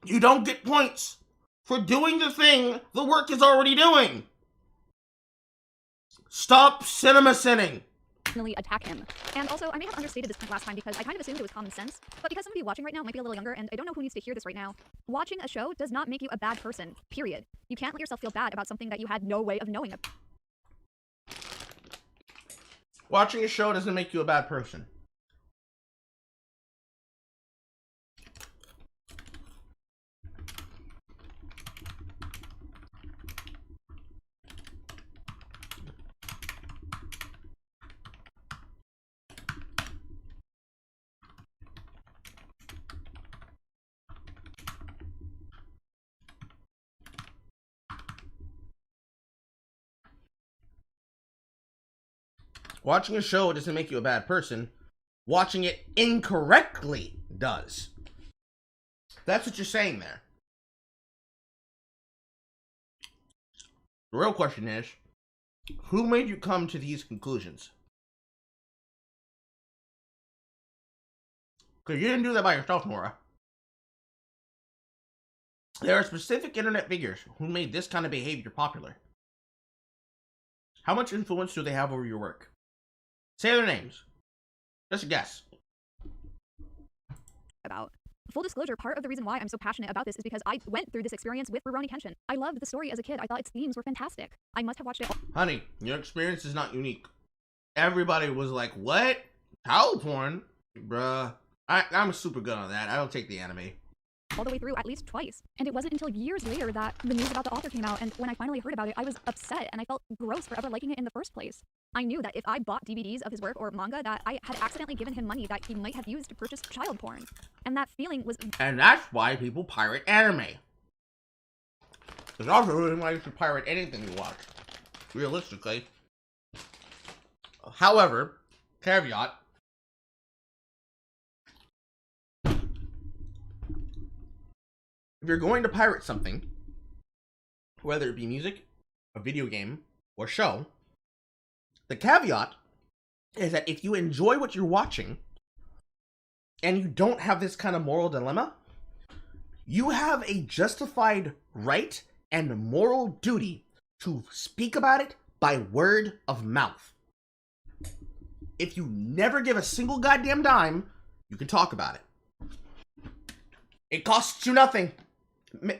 S1: You don't get points for doing the thing the work is already doing. Stop cinema sinning.
S2: Attack him. And also, I may have understated this point last time because I kind of assumed it was common sense, but because somebody watching right now might be a little younger and I don't know who needs to hear this right now, watching a show does not make you a bad person, period. You can't let yourself feel bad about something that you had no way of knowing.
S1: Watching a show doesn't make you a bad person. Watching a show doesn't make you a bad person. Watching it incorrectly does. That's what you're saying there. The real question is, who made you come to these conclusions? Because you didn't do that by yourself, Nora. There are specific internet figures who made this kind of behavior popular. How much influence do they have over your work? Say their names. Just a guess.
S2: About. Full disclosure, part of the reason why I'm so passionate about this is because I went through this experience with Rurouni Kenshin. I loved the story as a kid. I thought its themes were fantastic. I must have watched it all.
S1: Honey, your experience is not unique. Everybody was like, what? Child porn? Bruh. I'm super good on that. I don't take the anime.
S2: All the way through at least twice. And it wasn't until years later that the news about the author came out, and when I finally heard about it, I was upset and I felt gross for ever liking it in the first place. I knew that if I bought DVDs of his work or manga, that I had accidentally given him money that he might have used to purchase child porn. And that feeling was...
S1: And that's why people pirate anime. There's also a reason why you should pirate anything you watch. Realistically. However, caveat. If you're going to pirate something, whether it be music, a video game, or show, the caveat is that if you enjoy what you're watching, and you don't have this kind of moral dilemma, you have a justified right and moral duty to speak about it by word of mouth. If you never give a single goddamn dime, you can talk about it. It costs you nothing.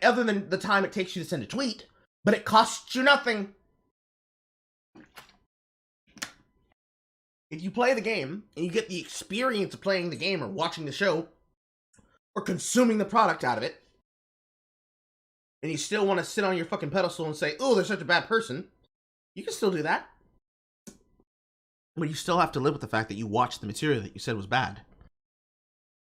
S1: Other than the time it takes you to send a tweet, but it costs you nothing. If you play the game, and you get the experience of playing the game or watching the show, or consuming the product out of it, and you still want to sit on your fucking pedestal and say, oh, they're such a bad person, you can still do that. But you still have to live with the fact that you watched the material that you said was bad.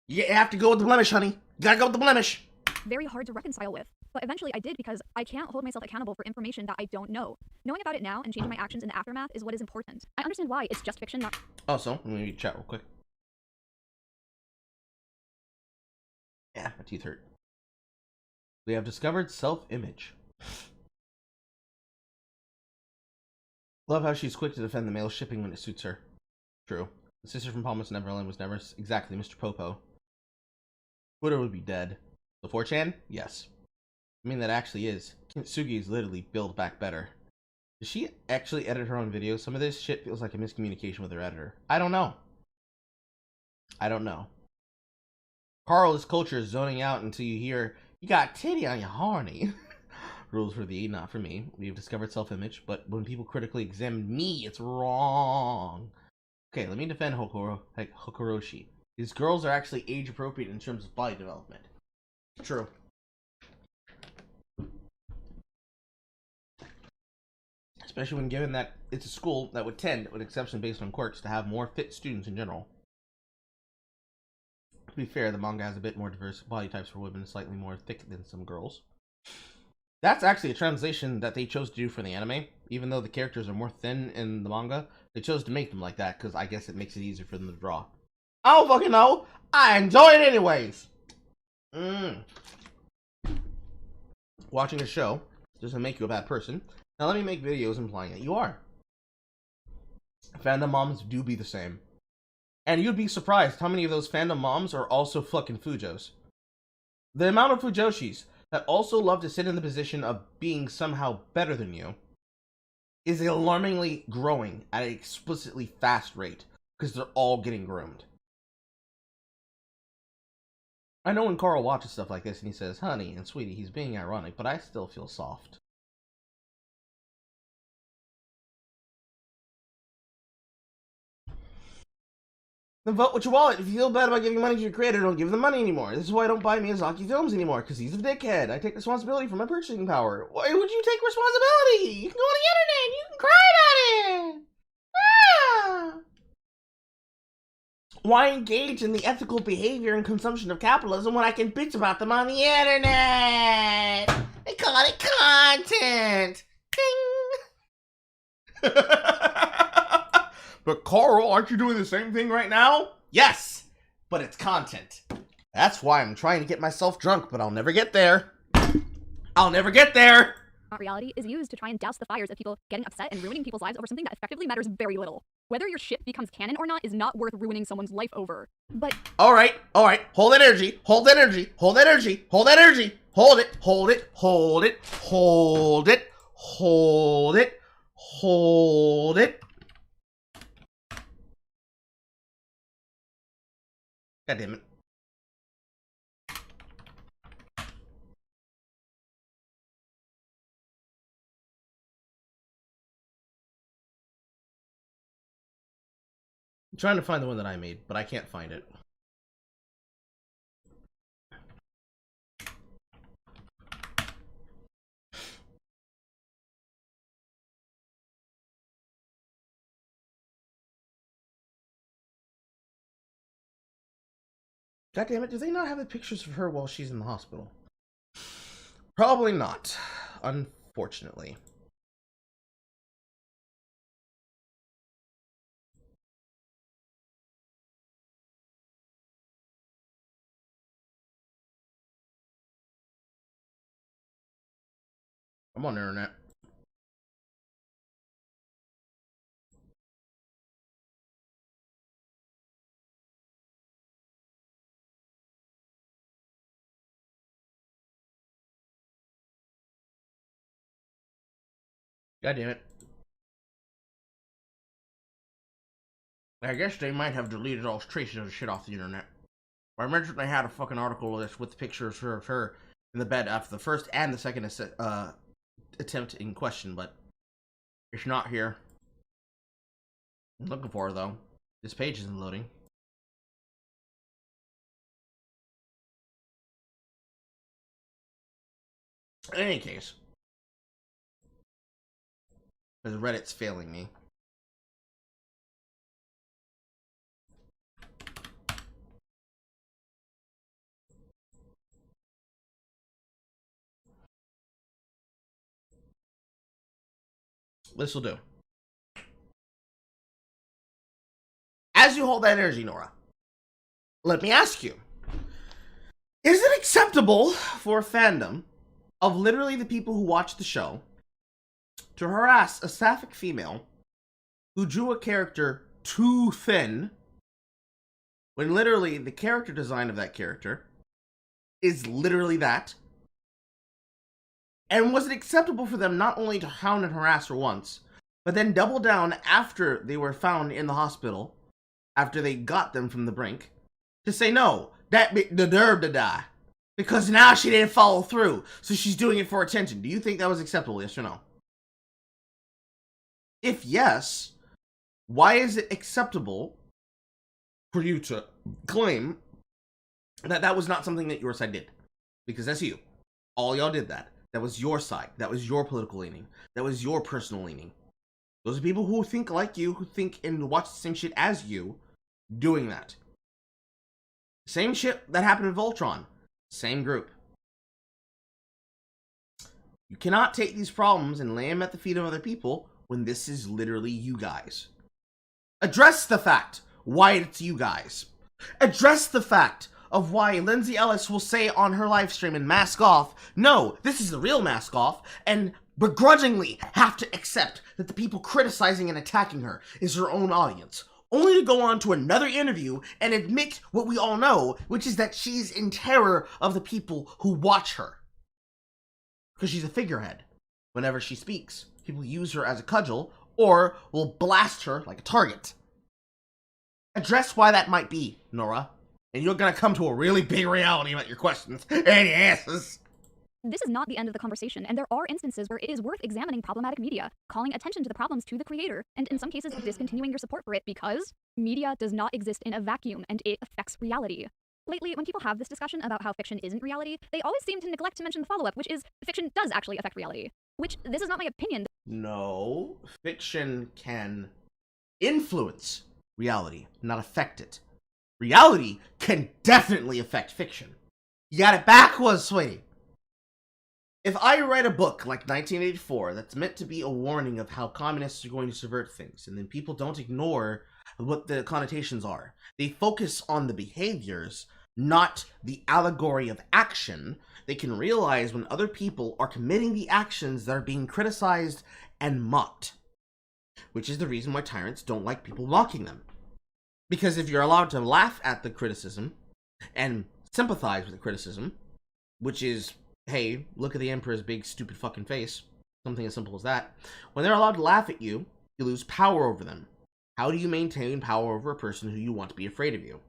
S1: You have to go with the blemish, honey. You gotta go with the blemish.
S2: Very hard to reconcile with. But eventually I did because I can't hold myself accountable for information that I don't know. Knowing about it now and changing my actions in the aftermath is what is important. I understand why it's just fiction, not...
S1: Also, let me chat real quick. Yeah, my teeth hurt. We have discovered self-image. Love how she's quick to defend the male shipping when it suits her. True. The sister from Promised Neverland was never exactly Mr. Popo. Twitter would be dead. The 4chan? Yes. I mean, that actually is. Kintsugi is literally built back better. Does she actually edit her own videos? Some of this shit feels like a miscommunication with her editor. I don't know. I don't know. Carl's culture is zoning out until you hear, you got titty on your horny. Rules for thee, not for me. We have discovered self-image, but when people critically examine me, it's wrong. Okay, let me defend Hokoroshi. These girls are actually age appropriate in terms of body development. True. Especially when given that it's a school that would tend, with exception based on quirks, to have more fit students in general. To be fair, the manga has a bit more diverse body types for women, slightly more thick than some girls. That's actually a translation that they chose to do for the anime. Even though the characters are more thin in the manga, they chose to make them like that because I guess it makes it easier for them to draw. I don't fucking know. I enjoy it anyways. Watching a show doesn't make you a bad person. Now let me make videos implying that you are. Fandom moms do be the same. And you'd be surprised how many of those fandom moms are also fucking Fujos. The amount of Fujoshis that also love to sit in the position of being somehow better than you is alarmingly growing at an explicitly fast rate because they're all getting groomed. I know when Carl watches stuff like this and he says, honey and sweetie, he's being ironic, but I still feel soft. Then vote with your wallet. If you feel bad about giving money to your creator, don't give them money anymore. This is why I don't buy Miyazaki films anymore, because he's a dickhead. I take responsibility for my purchasing power. Why would you take responsibility? You can go on the internet, you can cry about it. Ah. Why engage in the ethical behavior and consumption of capitalism when I can bitch about them on the internet? They call it content. Ding. But Carl, aren't you doing the same thing right now? Yes, but it's content. That's why I'm trying to get myself drunk, but I'll never get there. I'll never get there.
S2: Not reality is used to try and douse the fires of people getting upset and ruining people's lives over something that effectively matters very little. Whether your shit becomes canon or not is not worth ruining someone's life over. But
S1: all right. Hold that energy. Hold that energy. Hold that energy. Hold that energy. Hold it. Hold it. Hold it. Hold it. Hold it. Hold it. God damn it. I'm trying to find the one that I made, but I can't find it. God damn it, do they not have the pictures of her while she's in the hospital? Probably not, unfortunately. I'm on the internet. God damn it. I guess they might have deleted all traces of the shit off the internet. I remember they had a fucking article of this with pictures of her in the bed after the first and the second attempt in question, but it's not here. I'm looking for her, though. This page isn't loading. In any case, because Reddit's failing me. This will do. As you hold that energy, Nora, let me ask you, is it acceptable for a fandom of literally the people who watch the show to harass a sapphic female who drew a character too thin when literally the character design of that character is literally that? And was it acceptable for them not only to hound and harass her once, but then double down after they were found in the hospital, after they got them from the brink, to say, no, that bitch deserved to die, because now she didn't follow through, so she's doing it for attention? Do you think that was acceptable, yes or no? If yes, why is it acceptable for you to claim that that was not something that your side did. Because that's you. All y'all did that. That was your side. That was your political leaning. That was your personal leaning. Those are people who think like you, who think and watch the same shit as you, doing that. Same shit that happened in Voltron. Same group. You cannot take these problems and lay them at the feet of other people when this is literally you guys. Address the fact why it's you guys. Address the fact of why Lindsay Ellis will say on her live stream and mask off, no, this is the real mask off, and begrudgingly have to accept that the people criticizing and attacking her is her own audience, only to go on to another interview and admit what we all know, which is that she's in terror of the people who watch her. Because she's a figurehead. Whenever she speaks, people use her as a cudgel, or will blast her like a target. Address why that might be, Nora, and you're gonna come to a really big reality about your questions and your answers.
S2: This is not the end of the conversation, and there are instances where it is worth examining problematic media, calling attention to the problems to the creator, and in some cases discontinuing your support for it because media does not exist in a vacuum and it affects reality. Lately, when people have this discussion about how fiction isn't reality, they always seem to neglect to mention the follow-up, which is fiction does actually affect reality. Which, this is not my opinion.
S1: No, fiction can influence reality, not affect it. Reality can definitely affect fiction. You got it backwards, sweetie. If I write a book like 1984 that's meant to be a warning of how communists are going to subvert things, and then people don't ignore what the connotations are, they focus on the behaviors, not the allegory of action, they can realize when other people are committing the actions that are being criticized and mocked. Which is the reason why tyrants don't like people mocking them. Because if you're allowed to laugh at the criticism and sympathize with the criticism, which is, hey, look at the Emperor's big stupid fucking face, something as simple as that, when they're allowed to laugh at you, you lose power over them. How do you maintain power over a person who you want to be afraid of you?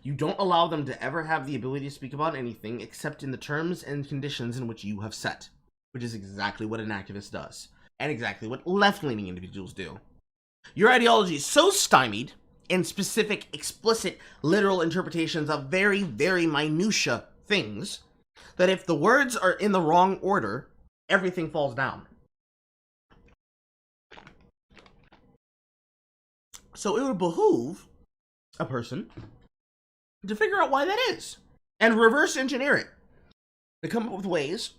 S1: You don't allow them to ever have the ability to speak about anything except in the terms and conditions in which you have set, which is exactly what an activist does, and exactly what left-leaning individuals do. Your ideology is so stymied in specific, explicit, literal interpretations of very, very minutiae things that if the words are in the wrong order, everything falls down. So it would behoove a person to figure out why that is and reverse engineer it, to come up with ways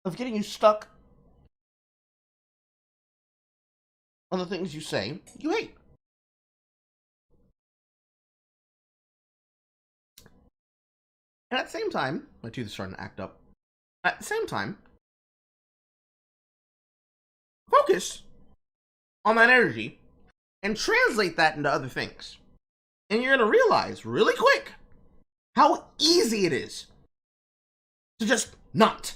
S1: of getting you stuck on the things you say you hate. And at the same time, my tooth is starting to act up. At the same time, focus on that energy and translate that into other things. And you're going to realize really quick how easy it is to just not.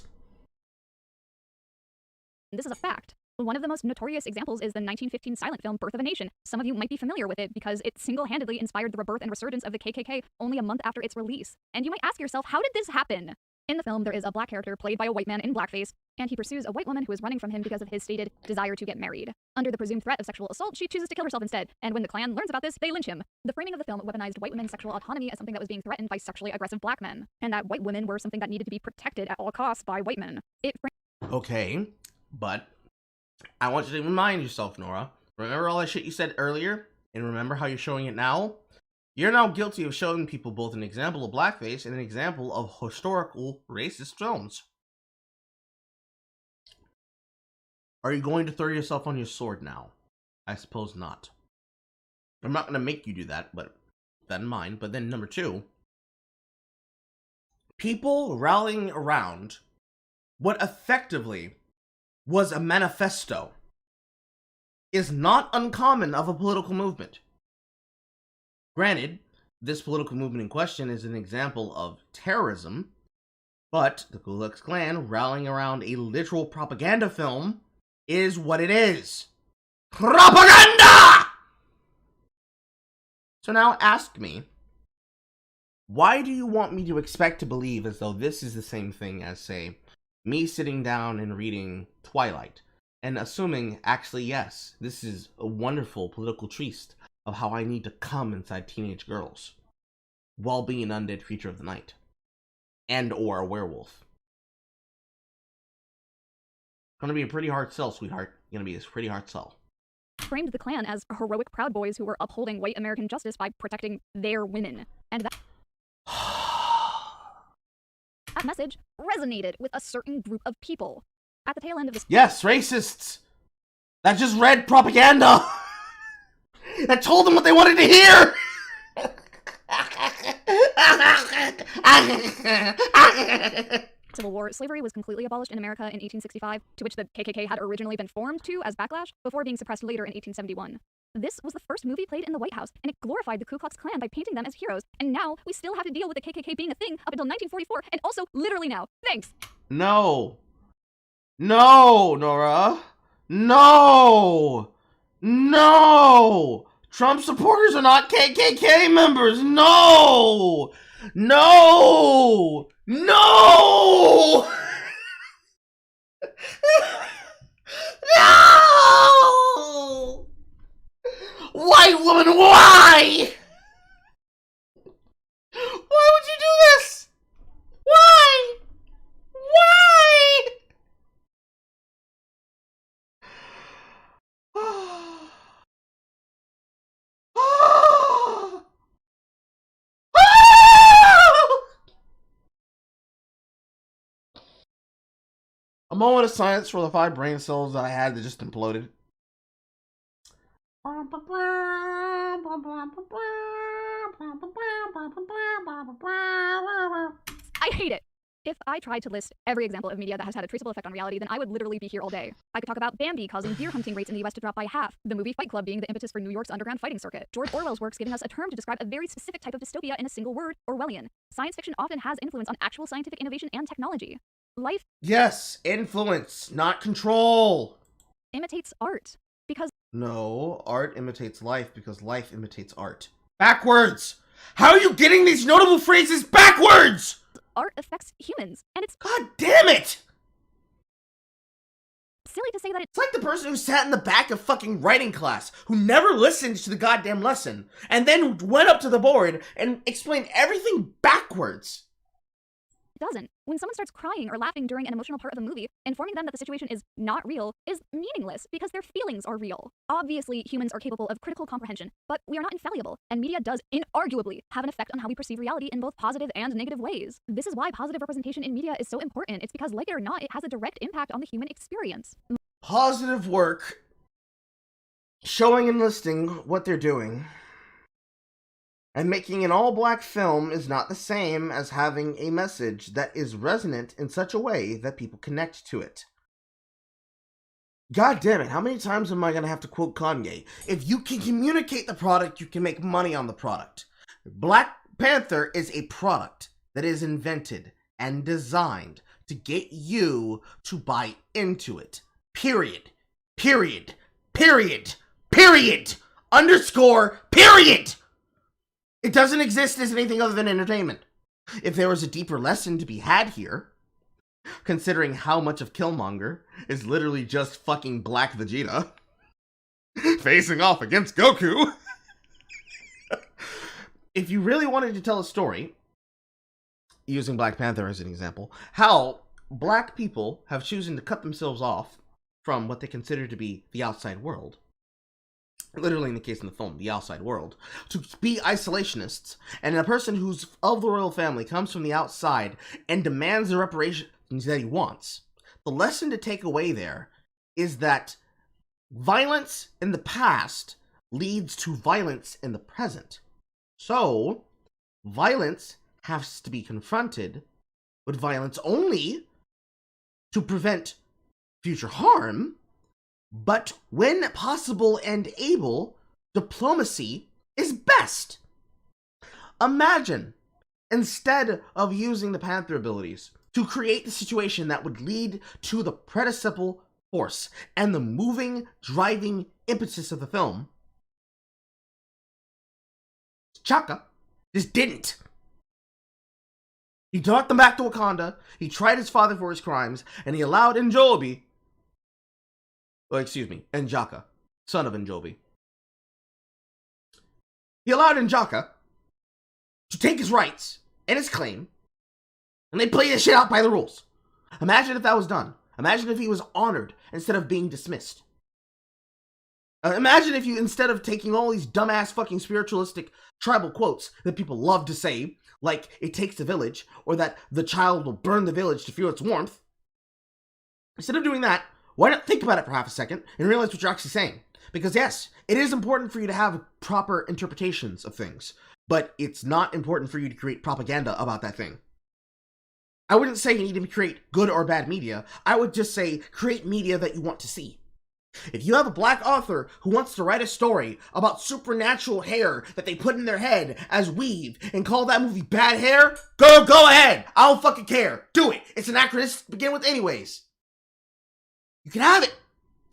S2: This is a fact. One of the most notorious examples is the 1915 silent film Birth of a Nation. Some of you might be familiar with it because it single-handedly inspired the rebirth and resurgence of the KKK only a month after its release. And you might ask yourself, how did this happen? In the film, there is a black character played by a white man in blackface, and he pursues a white woman who is running from him because of his stated desire to get married. Under the presumed threat of sexual assault, she chooses to kill herself instead, and when the Klan learns about this, they lynch him. The framing of the film weaponized white women's sexual autonomy as something that was being threatened by sexually aggressive black men, and that white women were something that needed to be protected at all costs by white men.
S1: Okay, but I want you to remind yourself, Nora, remember all that shit you said earlier, and remember how you're showing it now? You're now guilty of showing people both an example of blackface and an example of historical racist films. Are you going to throw yourself on your sword now? I suppose not. I'm not going to make you do that, but keep that in mind. But then number two, people rallying around what effectively was a manifesto is not uncommon of a political movement. Granted, this political movement in question is an example of terrorism, but the Ku Klux Klan rallying around a literal propaganda film is what it is. Propaganda! So now ask me, why do you want me to expect to believe as though this is the same thing as, say, me sitting down and reading Twilight, and assuming, actually, yes, this is a wonderful political treatise of how I need to come inside teenage girls while being an undead creature of the night and or a werewolf. Gonna be a pretty hard sell, sweetheart. Gonna be a pretty hard sell.
S2: Framed the Klan as heroic Proud Boys who were upholding white American justice by protecting their women. And that message resonated with a certain group of people. At the tail end of this—
S1: Yes, racists! That just read propaganda! That told them what they wanted to hear!
S2: Civil War, slavery was completely abolished in America in 1865, to which the KKK had originally been formed to as backlash, before being suppressed later in 1871. This was the first movie played in the White House, and it glorified the Ku Klux Klan by painting them as heroes, and now we still have to deal with the KKK being a thing up until 1944, and also literally now. Thanks!
S1: No. No, Nora. No. No. Trump supporters are not KKK members. No. No. No. No. White woman, why? Why would you do this? Why? Why? A moment of silence for the 5 brain cells that I had that just imploded.
S2: I hate it! If I tried to list every example of media that has had a traceable effect on reality, then I would literally be here all day. I could talk about Bambi causing deer hunting rates in the US to drop by half, the movie Fight Club being the impetus for New York's underground fighting circuit, George Orwell's works giving us a term to describe a very specific type of dystopia in a single word, Orwellian. Science fiction often has influence on actual scientific innovation and technology. Life—
S1: Yes, influence, not control.
S2: imitates art. Because—
S1: No, art imitates life because life imitates art. Backwards! How are you getting these notable phrases backwards?
S2: art affects humans, and it's
S1: God damn it!
S2: silly to say that
S1: It's like the person who sat in the back of fucking writing class, who never listened to the goddamn lesson, and then went up to the board and explained everything backwards.
S2: doesn't. When someone starts crying or laughing during an emotional part of a movie, informing them that the situation is not real is meaningless because their feelings are real. Obviously, humans are capable of critical comprehension, but we are not infallible, and media does inarguably have an effect on how we perceive reality in both positive and negative ways. This is why positive representation in media is so important. It's because, like it or not, it has a direct impact on the human experience.
S1: Positive work, showing and listing what they're doing, and making an all-black film is not the same as having a message that is resonant in such a way that people connect to it. God damn it, how many times am I going to have to quote Kanye? If you can communicate the product, you can make money on the product. Black Panther is a product that is invented and designed to get you to buy into it. Period. Period. Period. Period. Underscore. Period. It doesn't exist as anything other than entertainment. If there was a deeper lesson to be had here, considering how much of Killmonger is literally just fucking Black Vegeta facing off against Goku. If you really wanted to tell a story, using Black Panther as an example, how black people have chosen to cut themselves off from what they consider to be the outside world, literally in the case in the film, the outside world, to be isolationists, and a person who's of the royal family comes from the outside and demands the reparations that he wants. The lesson to take away there is that violence in the past leads to violence in the present. So, violence has to be confronted with violence only to prevent future harm, but when possible and able, diplomacy is best. Imagine, instead of using the Panther abilities to create the situation that would lead to the participle force and the moving, driving impetus of the film, T'Chaka just didn't. He brought them back to Wakanda, he tried his father for his crimes, and he allowed N'Jobi, N'Jaka, son of N'Jobi, He allowed Njaka to take his rights and his claim, and they play this shit out by the rules. Imagine if that was done. Imagine if he was honored instead of being dismissed. Imagine if you, instead of taking all these dumbass fucking spiritualistic tribal quotes that people love to say, like it takes a village, or that the child will burn the village to feel its warmth, instead of doing that, why not think about it for half a second and realize what you're actually saying? Because yes, it is important for you to have proper interpretations of things, but it's not important for you to create propaganda about that thing. I wouldn't say you need to create good or bad media. I would just say create media that you want to see. If you have a black author who wants to write a story about supernatural hair that they put in their head as weave and call that movie Bad Hair, go ahead. I don't fucking care. Do it. It's anachronistic to begin with anyways. You can have it.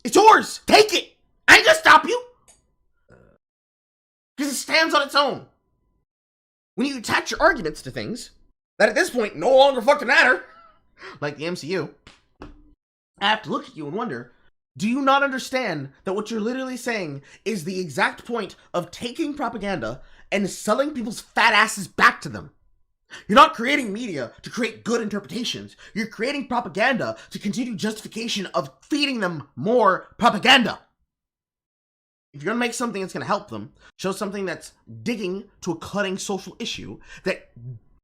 S1: It's yours. Take it. I ain't gonna stop you. Because it stands on its own. When you attach your arguments to things that at this point no longer fucking matter, like the MCU, I have to look at you and wonder, do you not understand that what you're literally saying is the exact point of taking propaganda and selling people's fat asses back to them? You're not creating media to create good interpretations. You're creating propaganda to continue justification of feeding them more propaganda. If you're going to make something that's going to help them, show something that's digging to a cutting social issue that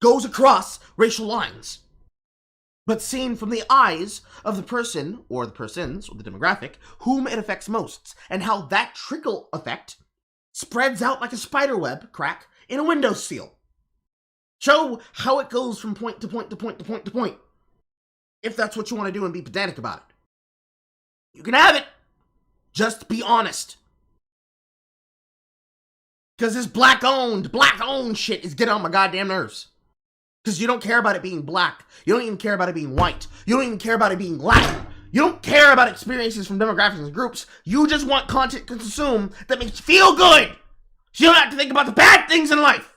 S1: goes across racial lines, but seen from the eyes of the person, or the persons, or the demographic, whom it affects most, and how that trickle effect spreads out like a spider web crack in a windowsill. Show how it goes from point to point to point to point to point, if that's what you want to do and be pedantic about it. You can have it. Just be honest. Because this black-owned shit is getting on my goddamn nerves. Because you don't care about it being black. You don't even care about it being white. You don't even care about it being Latin. You don't care about experiences from demographics and groups. You just want content to consume that makes you feel good. So you don't have to think about the bad things in life.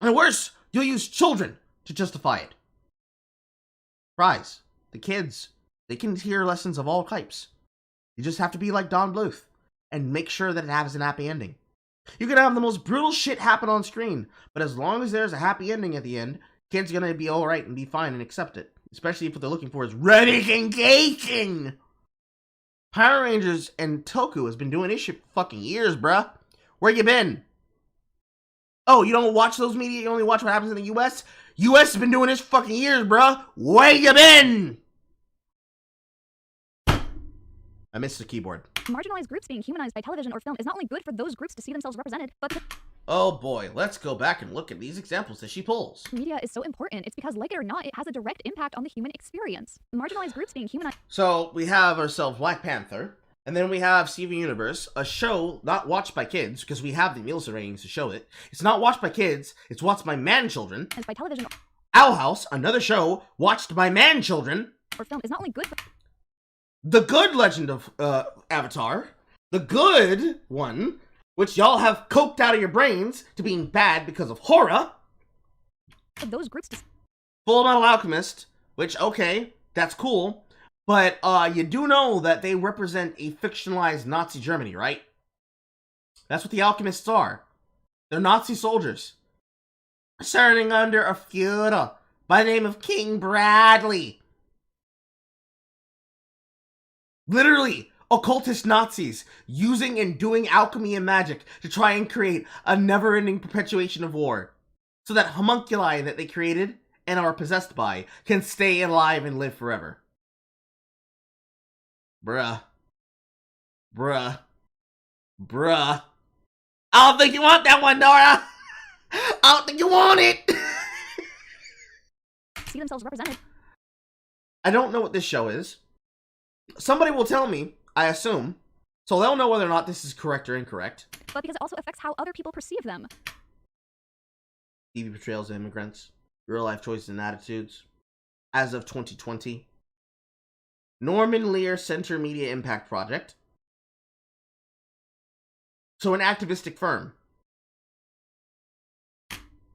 S1: And worse, you'll use children to justify it. Surprise. The kids, they can hear lessons of all types. You just have to be like Don Bluth and make sure that it has an happy ending. You can have the most brutal shit happen on screen, but as long as there's a happy ending at the end, kids are gonna be alright and be fine and accept it. Especially if what they're looking for is Reddick engaging. Power Rangers and Toku has been doing this shit for fucking years, bruh. Where you been? Oh, you don't watch those media? You only watch what happens in the US? US has been doing this for fucking years, bruh. Where you been? I missed the keyboard.
S2: Marginalized groups being humanized by television or film is not only good for those groups to see themselves represented, but
S1: Oh boy, let's go back and look at these examples that she pulls.
S2: media is so important. It's because, like it or not, it has a direct impact on the human experience. Marginalized groups being humanized.
S1: So we have ourselves Black Panther, and then we have Steven Universe, a show not watched by kids, because we have the Nielsen ratings to show it. It's not watched by kids, it's watched by man-children.
S2: By television
S1: Owl House, another show watched by man-children.
S2: or film is not only good for
S1: The Good Legend of Avatar, the good one, which y'all have coked out of your brains to being bad because of horror.
S2: those groups to
S1: Full Metal Alchemist, which, okay, that's cool, but you do know that they represent a fictionalized Nazi Germany, right? That's what the alchemists are. They're Nazi soldiers. Serving under a feudal by the name of King Bradley. Literally, occultist Nazis using and doing alchemy and magic to try and create a never-ending perpetuation of war, so that homunculi that they created and are possessed by can stay alive and live forever. Bruh. I don't think you want that one, Nora! I don't think you want it!
S2: see themselves represented.
S1: I don't know what this show is. Somebody will tell me, I assume, so they'll know whether or not this is correct or incorrect.
S2: But because it also affects how other people perceive them.
S1: TV portrayals of immigrants, real life choices and attitudes. As of 2020. Norman Lear Center Media Impact Project. So an activistic firm.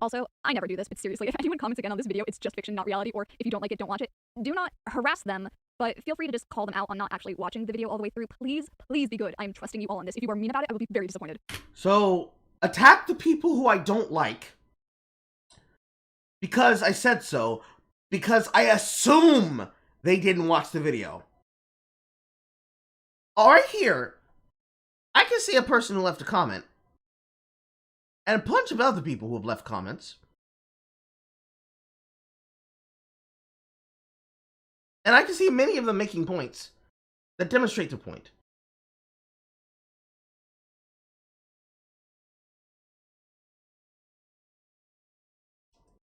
S2: Also, I never do this, but seriously, if anyone comments again on this video, it's just fiction, not reality, or if you don't like it, don't watch it. Do not harass them But feel free to just call them out on not actually watching the video all the way through. Please, please be good. I'm trusting you all on this. If you are mean about it, I will be very disappointed.
S1: So, attack the people who I don't like because I said so, because I assume they didn't watch the video. Right here, I can see a person who left a comment, and a bunch of other people who have left comments. And I can see many of them making points that demonstrate the point.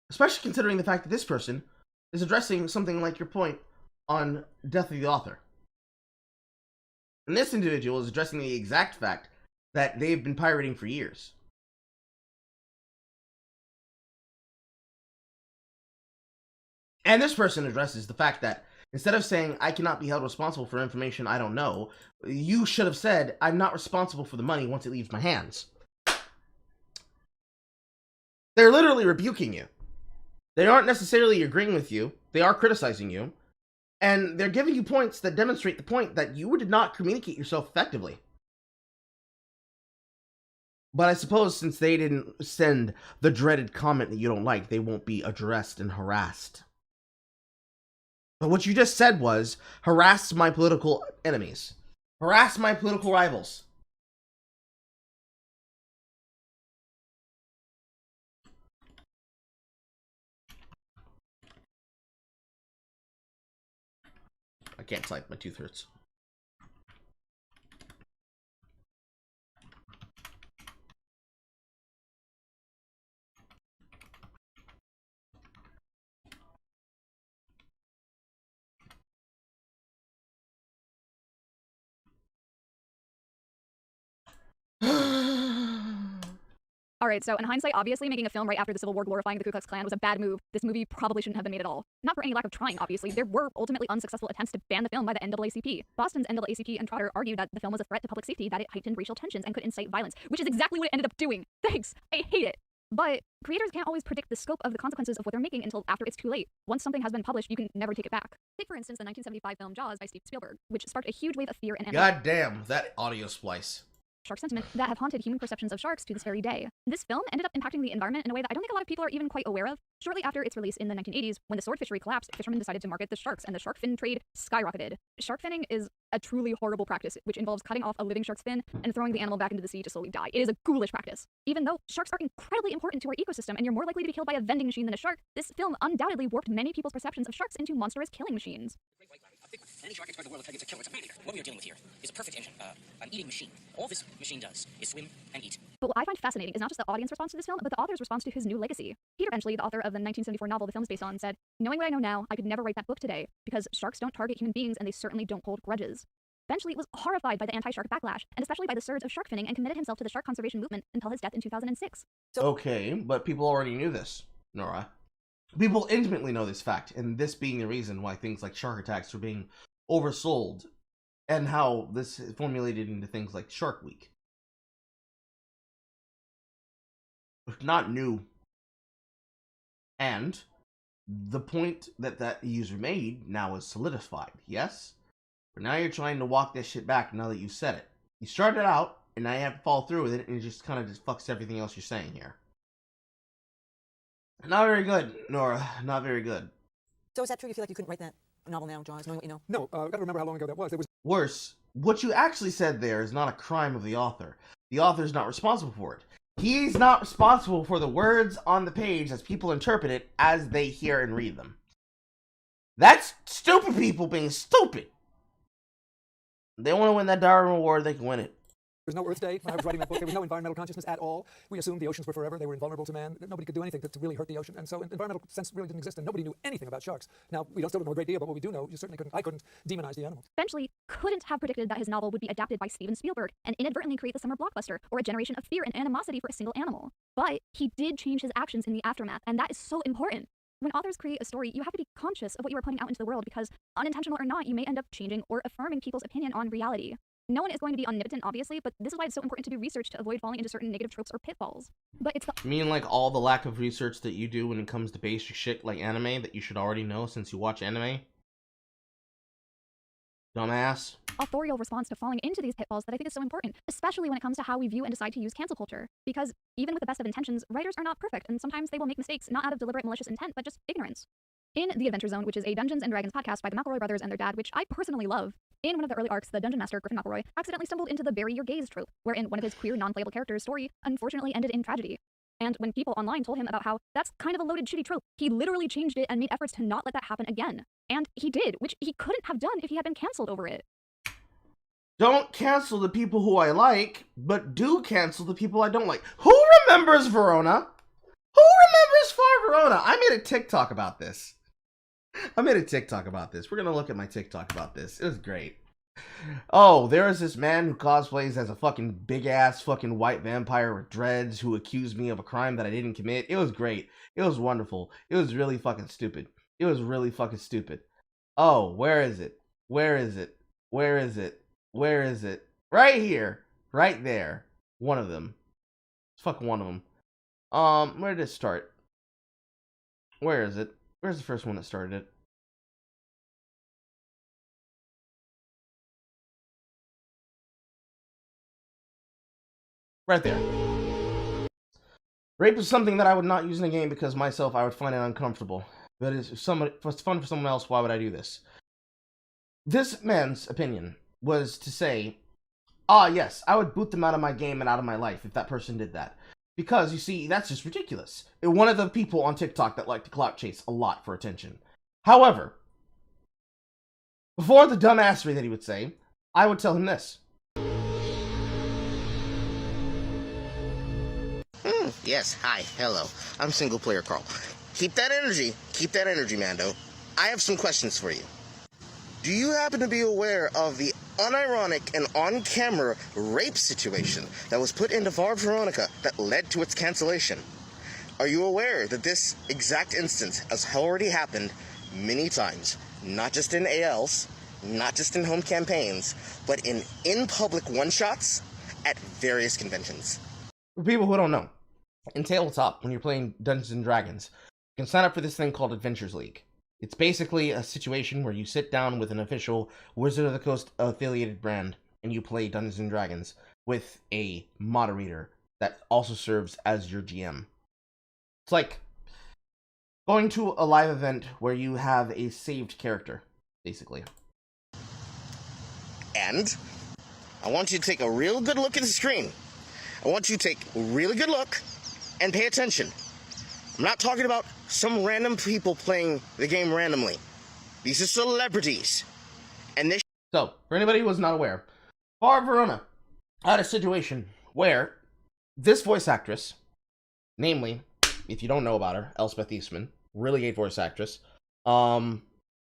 S1: Especially considering the fact that this person is addressing something like your point on Death of the Author. And this individual is addressing the exact fact that they've been pirating for years. And this person addresses the fact that instead of saying, I cannot be held responsible for information I don't know, you should have said, I'm not responsible for the money once it leaves my hands. They're literally rebuking you. They aren't necessarily agreeing with you. They are criticizing you. And they're giving you points that demonstrate the point that you did not communicate yourself effectively. But I suppose since they didn't send the dreaded comment that you don't like, they won't be addressed and harassed. But what you just said was, harass my political enemies. Harass my political rivals. I can't type, my tooth hurts.
S2: Alright, so in hindsight, obviously making a film right after the Civil War glorifying the Ku Klux Klan was a bad move. This movie probably shouldn't have been made at all. Not for any lack of trying, obviously. There were ultimately unsuccessful attempts to ban the film by the NAACP. Boston's NAACP and Trotter argued that the film was a threat to public safety, that it heightened racial tensions and could incite violence, which is exactly what it ended up doing. Thanks! I hate it! But creators can't always predict the scope of the consequences of what they're making until after it's too late. Once something has been published, you can never take it back. Take, for instance, the 1975 film Jaws by Steven Spielberg, which sparked a huge wave of fear and
S1: God damn, that audio splice.
S2: shark sentiment that have haunted human perceptions of sharks to this very day. This film ended up impacting the environment in a way that I don't think a lot of people are even quite aware of. Shortly after its release in the 1980s, when the sword fishery collapsed, fishermen decided to market the sharks, and the shark fin trade skyrocketed. Shark finning is a truly horrible practice, which involves cutting off a living shark's fin and throwing the animal back into the sea to slowly die. It is a ghoulish practice. Even though sharks are incredibly important to our ecosystem and you're more likely to be killed by a vending machine than a shark, this film undoubtedly warped many people's perceptions of sharks into monstrous killing machines.
S4: Any shark expert in the world will tell you it's a killer, it's a man-eater. What we are dealing with here is a perfect engine, an eating machine. All this machine does is swim and eat.
S2: But what I find fascinating is not just the audience response to this film, but the author's response to his new legacy. Peter Benchley, the author of the 1974 novel the film is based on, said, "Knowing what I know now, I could never write that book today, because sharks don't target human beings and they certainly don't hold grudges." Benchley was horrified by the anti-shark backlash, and especially by the surge of shark finning, and committed himself to the shark conservation movement until his death in 2006.
S1: Okay, but people already knew this, Nora. People intimately know this fact, and this being the reason why things like shark attacks are being oversold, and how this is formulated into things like Shark Week. It's not new. And the point that that user made now is solidified, yes? But now you're trying to walk that shit back now that you said it. You started out, and now you have to follow through with it, and it just kind of just fucks everything else you're saying here. Not very good, Nora. Not very good.
S5: So is that true? You feel like you couldn't write that novel now, Jaws, knowing what you know?
S6: No, gotta remember how long ago that was. It was
S1: Worse, what you actually said there is not a crime of the author. The author is not responsible for it. He's not responsible for the words on the page as people interpret it as they hear and read them. That's stupid people being stupid. They want to win that Darwin Award, they can win it.
S6: There's no Earth Day when I was writing that book. There was no environmental consciousness at all. We assumed the oceans were forever. They were invulnerable to man. Nobody could do anything to really hurt the ocean. And so environmental sense really didn't exist, and nobody knew anything about sharks. Now, we still don't know a great deal, but what we do know, I couldn't demonize the animals.
S2: Benchley couldn't have predicted that his novel would be adapted by Steven Spielberg and inadvertently create the summer blockbuster or a generation of fear and animosity for a single animal. But he did change his actions in the aftermath, and that is so important. When authors create a story, you have to be conscious of what you are putting out into the world because, unintentional or not, you may end up changing or affirming people's opinion on reality. No one is going to be omnipotent, obviously, but this is why it's so important to do research to avoid falling into certain negative tropes or pitfalls. But it's the—
S1: You mean like all the lack of research that you do when it comes to basic shit like anime that you should already know since you watch anime? Dumbass.
S2: authorial response to falling into these pitfalls that I think is so important, especially when it comes to how we view and decide to use cancel culture. Because even with the best of intentions, writers are not perfect, and sometimes they will make mistakes not out of deliberate malicious intent, but just ignorance. In The Adventure Zone, which is a Dungeons & Dragons podcast by the McElroy brothers and their dad, which I personally love, in one of the early arcs, the Dungeon Master, Griffin McElroy, accidentally stumbled into the bury your gaze trope, wherein one of his queer, non-playable characters' story unfortunately ended in tragedy. And when people online told him about how that's kind of a loaded, shitty trope, he literally changed it and made efforts to not let that happen again. And he did, which he couldn't have done if he had been cancelled over it.
S1: Don't cancel the people who I like, but do cancel the people I don't like. Who remembers Verona? Who remembers Far Verona? I made a TikTok about this. We're gonna look at my TikTok about this. It was great. Oh, there is this man who cosplays as a fucking big-ass fucking white vampire with dreads who accused me of a crime that I didn't commit. It was great. It was wonderful. It was really fucking stupid. Oh, where is it? Right here. Right there. One of them. It's fucking one of them. Where did it start? Where is it? Where's the first one that started it? Right there. Rape is something that I would not use in a game because myself, I would find it uncomfortable. But if it's fun for someone else, why would I do this? This man's opinion was to say, yes, I would boot them out of my game and out of my life if that person did that. Because, you see, that's just ridiculous. One of the people on TikTok that like to clout chase a lot for attention. However, before the dumbassery that he would say, I would tell him this.
S7: Yes, hi, hello. I'm single player Carl. Keep that energy, Mando. I have some questions for you. Do you happen to be aware of the unironic and on-camera rape situation that was put into Far Veronica that led to its cancellation? Are you aware that this exact instance has already happened many times, not just in ALs, not just in home campaigns, but in public one-shots at various conventions?
S1: For people who don't know, in Tabletop, when you're playing Dungeons & Dragons, you can sign up for this thing called Adventures League. It's basically a situation where you sit down with an official Wizard of the Coast affiliated brand and you play Dungeons & Dragons with a moderator that also serves as your GM. It's like going to a live event where you have a saved character, basically.
S7: And I want you to take a real good look at the screen. I want you to take a really good look and pay attention. I'm not talking about some random people playing the game randomly. These are celebrities. And this...
S1: So, for anybody who was not aware, Far Verona had a situation where this voice actress, namely, if you don't know about her, Elspeth Eastman, really great voice actress,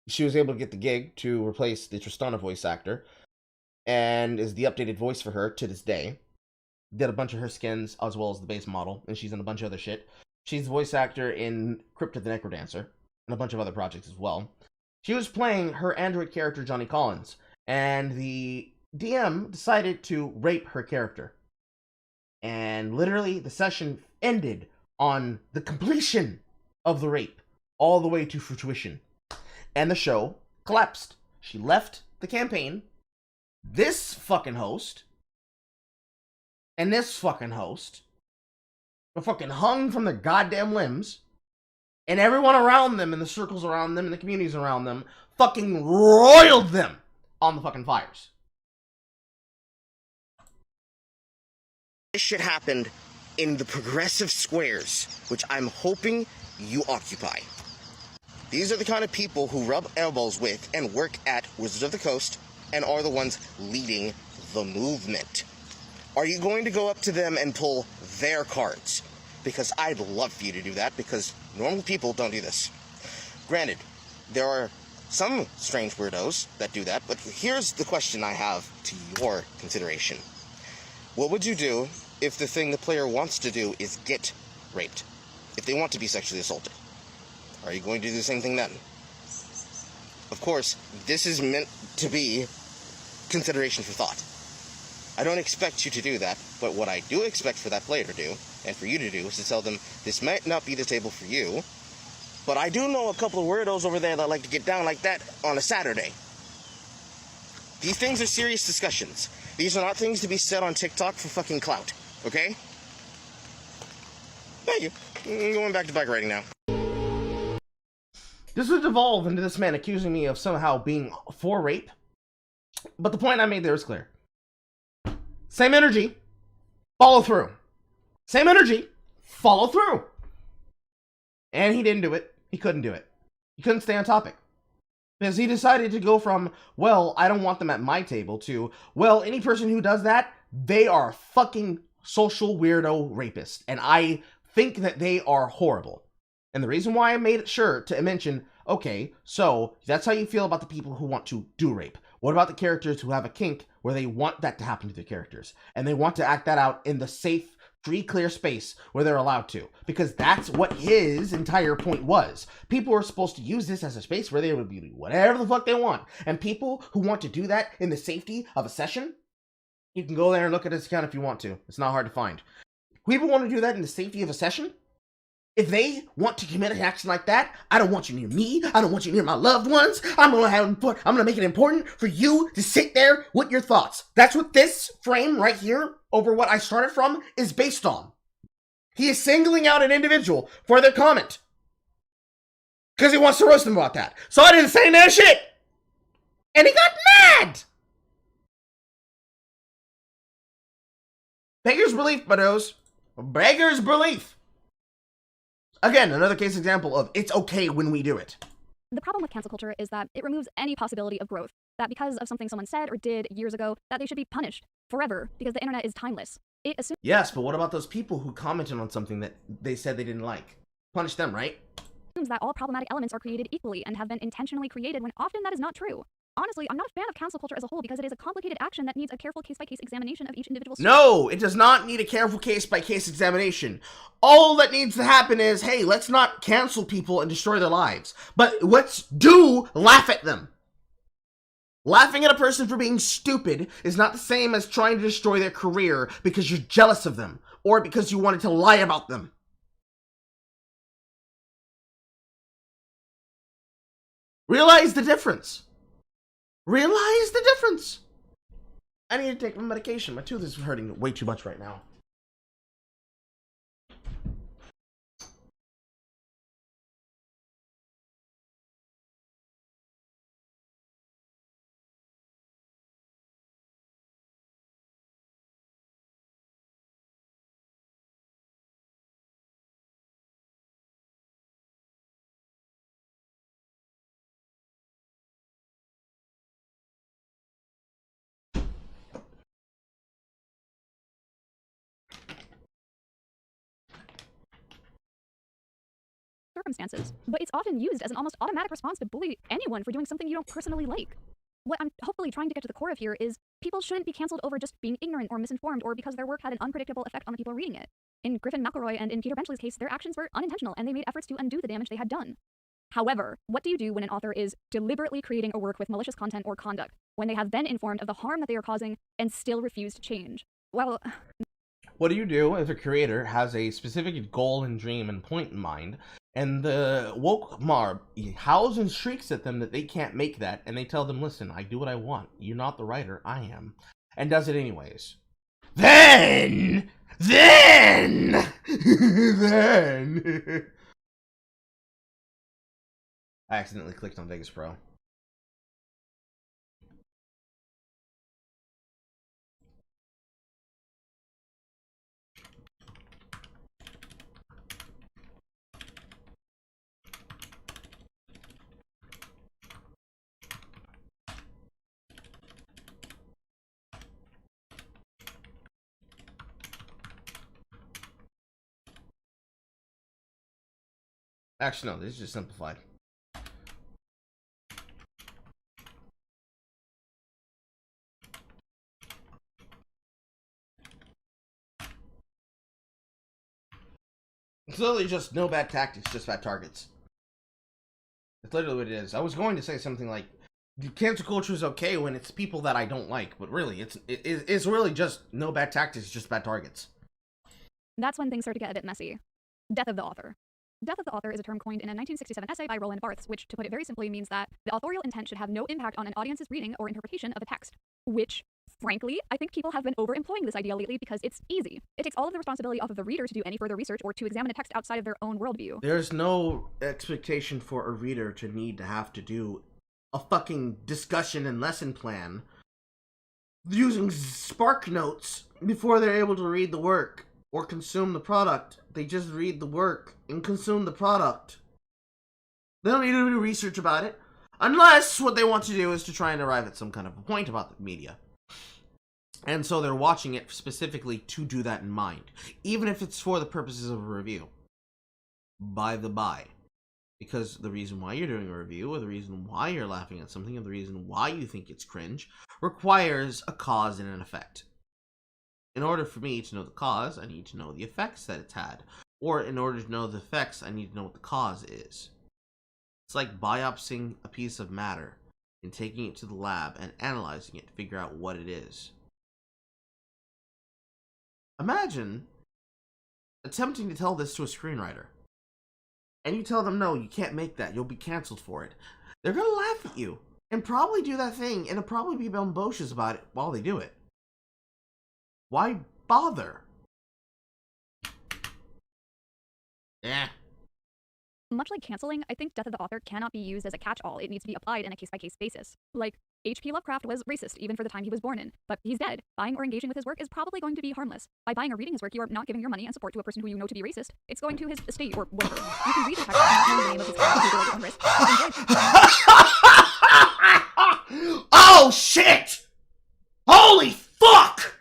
S1: she was able to get the gig to replace the Tristana voice actor, and is the updated voice for her to this day. Did a bunch of her skins as well as the base model, and she's in a bunch of other shit. She's the voice actor in Crypta the Necrodancer, and a bunch of other projects as well. She was playing her android character, Johnny Collins, and the DM decided to rape her character. And literally, the session ended on the completion of the rape, all the way to fruition. And the show collapsed. She left the campaign. This fucking host, and this fucking host, were fucking hung from their goddamn limbs, and everyone around them, in the circles around them, and the communities around them, fucking roiled them on the fucking fires.
S7: This shit happened in the progressive squares, which I'm hoping you occupy. These are the kind of people who rub elbows with and work at Wizards of the Coast and are the ones leading the movement. Are you going to go up to them and pull their cards? Because I'd love for you to do that, because normal people don't do this. Granted, there are some strange weirdos that do that, but here's the question I have to your consideration. What would you do if the thing the player wants to do is get raped? If they want to be sexually assaulted? Are you going to do the same thing then? Of course, this is meant to be consideration for thought. I don't expect you to do that, but what I do expect for that player to do, and for you to do, is to tell them, this might not be the table for you, but I do know a couple of weirdos over there that like to get down like that on a Saturday. These things are serious discussions. These are not things to be said on TikTok for fucking clout, okay? Thank you. I'm going back to bike riding now.
S1: This would devolve into this man accusing me of somehow being for rape. But the point I made there is clear. Same energy, follow through. Same energy, follow through. And he didn't do it. He couldn't do it. He couldn't stay on topic. Because he decided to go from, well, I don't want them at my table, to, well, any person who does that, they are a fucking social weirdo rapist. And I think that they are horrible. And the reason why I made it sure to mention, okay, so that's how you feel about the people who want to do rape. What about the characters who have a kink where they want that to happen to their characters? And they want to act that out in the safe, free, clear space where they're allowed to. Because that's what his entire point was. People are supposed to use this as a space where they would be whatever the fuck they want. And people who want to do that in the safety of a session, you can go there and look at his account if you want to. It's not hard to find. People want to do that in the safety of a session. If they want to commit an action like that, I don't want you near me. I don't want you near my loved ones. I'm gonna make it important for you to sit there with your thoughts. That's what this frame right here, over what I started from, is based on. He is singling out an individual for their comment. Because he wants to roast them about that. So I didn't say that shit. And he got mad. Beggar's belief, buddos. Beggar's belief. Again, another case example of it's okay when we do it.
S2: The problem with cancel culture is that it removes any possibility of growth. That because of something someone said or did years ago, that they should be punished forever because the internet is timeless. It assumes
S1: Yes, but what about those people who commented on something that they said they didn't like? Punish them, right?
S2: that all problematic elements are created equally and have been intentionally created when often that is not true. Honestly, I'm not a fan of cancel culture as a whole because it is a complicated action that needs a careful case-by-case examination of each individual story.
S1: No, it does not need a careful case-by-case examination. All that needs to happen is, hey, let's not cancel people and destroy their lives, but let's laugh at them. Laughing at a person for being stupid is not the same as trying to destroy their career because you're jealous of them or because you wanted to lie about them. Realize the difference. Realize the difference. I need to take my medication. My tooth is hurting way too much right now.
S2: Circumstances, but it's often used as an almost automatic response to bully anyone for doing something you don't personally like. What I'm hopefully trying to get to the core of here is people shouldn't be canceled over just being ignorant or misinformed or because their work had an unpredictable effect on the people reading it. In Griffin McElroy and in Peter Benchley's case, their actions were unintentional and they made efforts to undo the damage they had done. However, what do you do when an author is deliberately creating a work with malicious content or conduct, when they have been informed of the harm that they are causing and still refuse to change? Well,
S1: what do you do if a creator has a specific goal and dream and point in mind, and the woke mob howls and shrieks at them that they can't make that, and they tell them, listen, I do what I want. You're not the writer, I am. And does it anyways. Then! I accidentally clicked on Vegas Pro. Actually, no, this is just simplified. It's literally just no bad tactics, just bad targets. That's literally what it is. I was going to say something like, cancel culture is okay when it's people that I don't like, but really, it's really just no bad tactics, just bad targets.
S2: that's when things start to get a bit messy. Death of the author. Death of the author is a term coined in a 1967 essay by Rowling, which, to put it very simply, means that the authorial intent should have no impact on an audience's reading or interpretation of the text. Which, frankly, I think people have been overemploying this idea lately because it's easy. It takes all of the responsibility off of the reader to do any further research or to examine a text outside of their own worldview.
S1: There's no expectation for a reader to need to have to do a fucking discussion and lesson plan using Spark Notes before they're able to read the work or consume the product. They just read the work and consume the product. They don't need to do research about it, unless what they want to do is to try and arrive at some kind of a point about the media. And so they're watching it specifically to do that in mind, even if it's for the purposes of a review. By the by. Because the reason why you're doing a review, or the reason why you're laughing at something, or the reason why you think it's cringe, requires a cause and an effect. In order for me to know the cause, I need to know the effects that it's had. Or in order to know the effects, I need to know what the cause is. It's like biopsying a piece of matter and taking it to the lab and analyzing it to figure out what it is. Imagine attempting to tell this to a screenwriter. And you tell them, no, you can't make that. You'll be canceled for it. They're going to laugh at you and probably do that thing and probably be bombocious about it while they do it. Why bother? Eh.
S2: Much like canceling, I think Death of the Author cannot be used as a catch-all. It needs to be applied in a case-by-case basis. Like, H.P. Lovecraft was racist, even for the time he was born in. But he's dead. Buying or engaging with his work is probably going to be harmless. By buying or reading his work, you are not giving your money and support to a person who you know to be racist. It's going to his estate or whatever. You can read the text and not know the name of his character at your own risk.
S1: Oh, shit! Holy fuck!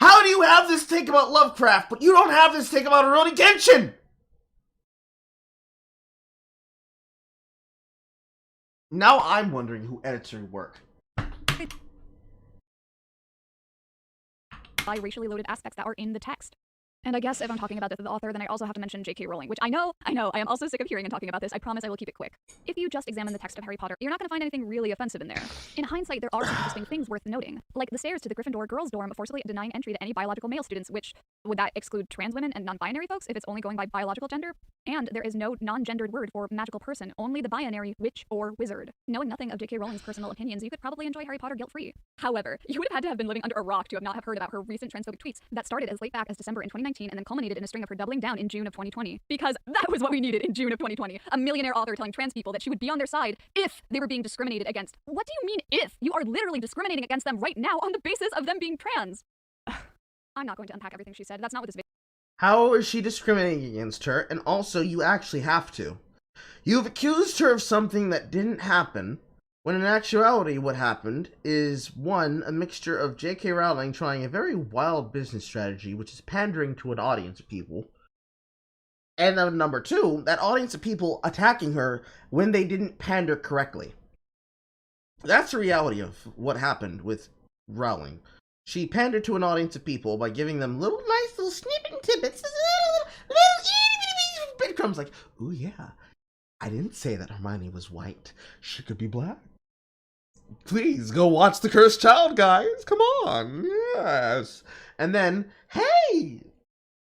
S1: How do you have this take about Lovecraft, but you don't have this take about Rurouni Kenshin? Now I'm wondering who edits her work.
S2: By racially loaded aspects that are in the text. And I guess if I'm talking about Death of the Author, then I also have to mention J.K. Rowling, which I know, I am also sick of hearing and talking about this. I promise I will keep it quick. If you just examine the text of Harry Potter, you're not going to find anything really offensive in there. In hindsight, there are some interesting things worth noting, like the stairs to the Gryffindor girls' dorm forcibly denying entry to any biological male students, which, would that exclude trans women and non-binary folks if it's only going by biological gender? And there is no non-gendered word for magical person, only the binary witch or wizard. Knowing nothing of J.K. Rowling's personal opinions, you could probably enjoy Harry Potter guilt-free. However, you would have had to have been living under a rock to have not have heard about her recent transphobic tweets that started as late back as December in 2019 and then culminated in a string of her doubling down in June of 2020. Because that was what we needed in June of 2020. A millionaire author telling trans people that she would be on their side if they were being discriminated against. What do you mean if? You are literally discriminating against them right now on the basis of them being trans. I'm not going to unpack everything she said. That's not what this video.
S1: How is she discriminating against her? And also, you actually have to. You've accused her of something that didn't happen, when in actuality what happened is, one, a mixture of J.K. Rowling trying a very wild business strategy, which is pandering to an audience of people, and then number two, that audience of people attacking her when they didn't pander correctly. That's the reality of what happened with Rowling. She pandered to an audience of people by giving them nice little snippet tidbits, little breadcrumbs like, ooh yeah, I didn't say that Hermione was white. She could be black. Please, go watch The Cursed Child, guys. Come on. Yes. And then, hey,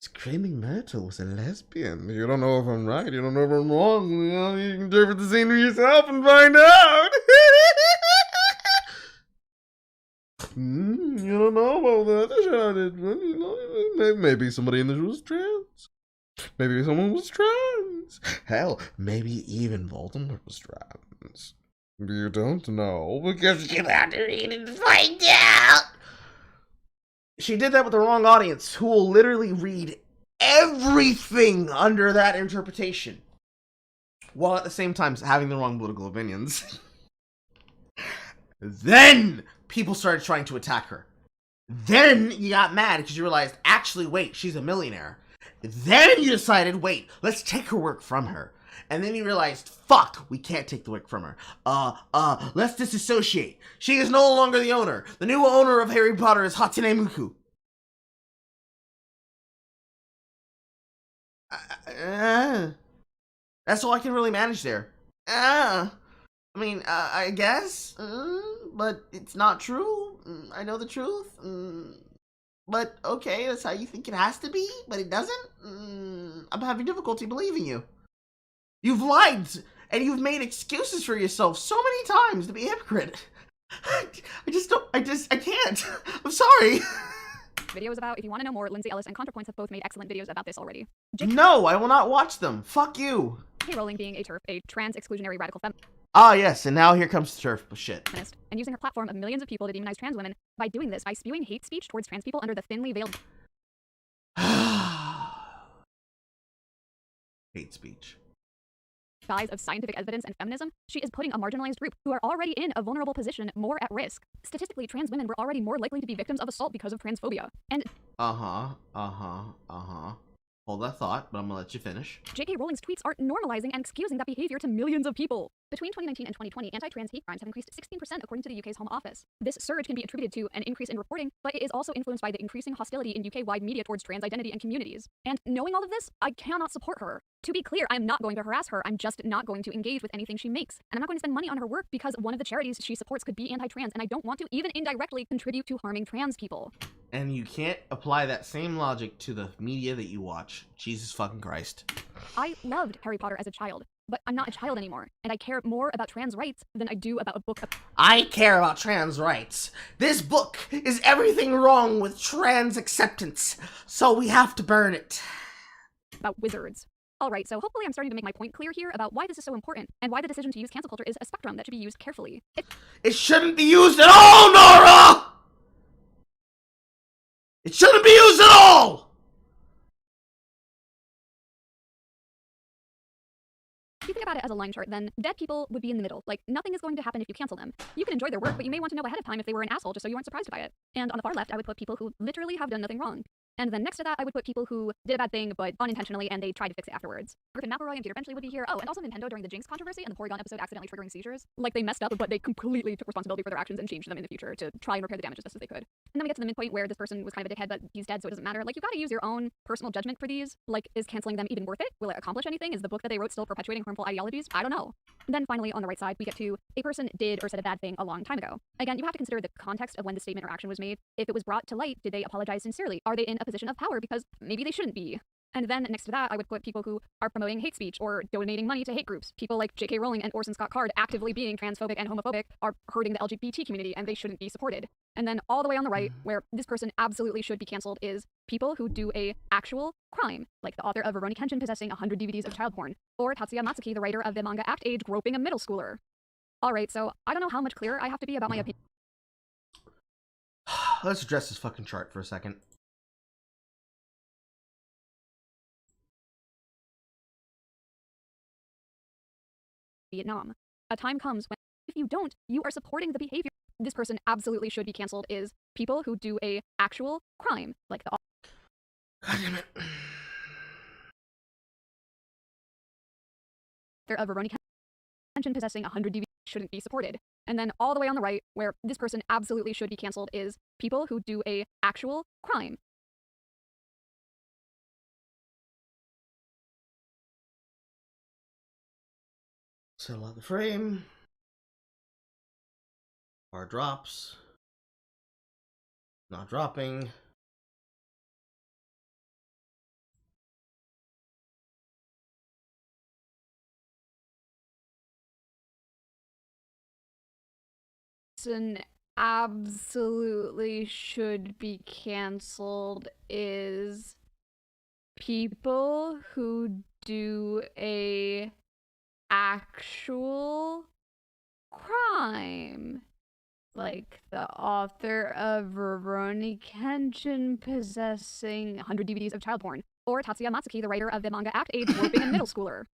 S1: Screaming Myrtle was a lesbian. You don't know if I'm right. You don't know if I'm wrong. You know, you can interpret the scene for yourself and find out. You don't know about the other shit I did. You know, maybe somebody in this was trans. Maybe someone was trans. Hell, maybe even Voldemort was trans. You don't know because you have to read and find out. She did that with the wrong audience, who will literally read everything under that interpretation, while at the same time having the wrong political opinions. Then people started trying to attack her. Then you got mad because you realized, actually, wait, she's a millionaire. Then you decided, wait, let's take her work from her. And then you realized, fuck, we can't take the work from her. Let's disassociate. She is no longer the owner. The new owner of Harry Potter is Hatsune Miku. That's all I can really manage there. I guess. But it's not true. I know the truth. But okay, that's how you think it has to be, but it doesn't. I'm having difficulty believing you. You've lied and you've made excuses for yourself so many times to be a hypocrite. I can't. I'm sorry.
S2: Video is about. If you want to know more, Lindsay Ellis and ContraPoints have both made excellent videos about this already.
S1: No, I will not watch them. Fuck you.
S2: J.K. Rowling being a TERF, a trans exclusionary radical
S1: Ah, yes, and now here comes the turf shit.
S2: feminist, and using her platform of millions of people to demonize trans women. By doing this, by spewing hate speech towards trans people under the thinly veiled
S1: Hate speech.
S2: guise of scientific evidence and feminism, she is putting a marginalized group who are already in a vulnerable position more at risk. Statistically, trans women were already more likely to be victims of assault because of transphobia. And
S1: Hold that thought, but I'm gonna let you finish.
S2: J.K. Rowling's tweets are normalizing and excusing that behavior to millions of people. Between 2019 and 2020, anti-trans hate crimes have increased 16% according to the UK's Home Office. This surge can be attributed to an increase in reporting, but it is also influenced by the increasing hostility in UK-wide media towards trans identity and communities. And knowing all of this, I cannot support her. To be clear, I'm not going to harass her, I'm just not going to engage with anything she makes. And I'm not going to spend money on her work because one of the charities she supports could be anti-trans, and I don't want to even indirectly contribute to harming trans people.
S1: And you can't apply that same logic to the media that you watch. Jesus fucking Christ.
S2: I loved Harry Potter as a child, but I'm not a child anymore, and I care more about trans rights than I do about a book
S1: I care about trans rights. This book is everything wrong with trans acceptance, so we have to burn it.
S2: about wizards. Alright, so hopefully I'm starting to make my point clear here about why this is so important, and why the decision to use cancel culture is a spectrum that should be used carefully.
S1: It shouldn't be used at all, Nora! It shouldn't be used at all!
S2: If you think about it as a line chart, then dead people would be in the middle. Like, nothing is going to happen if you cancel them. You can enjoy their work, but you may want to know ahead of time if they were an asshole just so you weren't surprised by it. And on the far left, I would put people who literally have done nothing wrong. And then next to that, I would put people who did a bad thing, but unintentionally, and they tried to fix it afterwards. Griffin McElroy and Peter Benchley would be here. Oh, and also Nintendo during the Jinx controversy and the Porygon episode accidentally triggering seizures. Like, they messed up, but they completely took responsibility for their actions and changed them in the future to try and repair the damage as best as they could. And then we get to the midpoint where this person was kind of a dickhead, but he's dead, so it doesn't matter. Like, you gotta use your own personal judgment for these. Like, is canceling them even worth it? Will it accomplish anything? Is the book that they wrote still perpetuating harmful ideologies? I don't know. Then finally, on the right side, we get to a person did or said a bad thing a long time ago. Again, you have to consider the context of when the statement or action was made. If it was brought to light, did they apologize sincerely? Are they in a position of power? Because maybe they shouldn't be. And then next to that, I would put people who are promoting hate speech or donating money to hate groups. People like J.K. Rowling and Orson Scott Card actively being transphobic and homophobic are hurting the LGBT community and they shouldn't be supported. And then all the way on the right, where this person absolutely should be canceled, is people who do a actual crime, like the author of Rurouni Kenshin possessing 100 DVDs of child porn, or Tatsuya Matsuki, the writer of the manga Act Age, groping a middle schooler. Alright, so I don't know how much clearer I have to be about my opinion.
S1: Let's address this fucking chart for a second.
S2: Vietnam. A time comes when, if you don't, you are supporting the behavior. This person absolutely should be canceled is people who do a actual crime, like the
S1: God damn it.
S2: author of Rurouni Kenshin possessing 100 DVDs shouldn't be supported. And then all the way on the right, where this person absolutely should be canceled, is people who do a actual crime.
S1: Settle out the frame. Bar drops. Not dropping.
S2: Person absolutely should be canceled is people who do a actual crime, like the author of Rurouni Kenshin possessing 100 DVDs of child porn, or Tatsuya Matsuki, the writer of the manga Act Age, groping a middle schooler.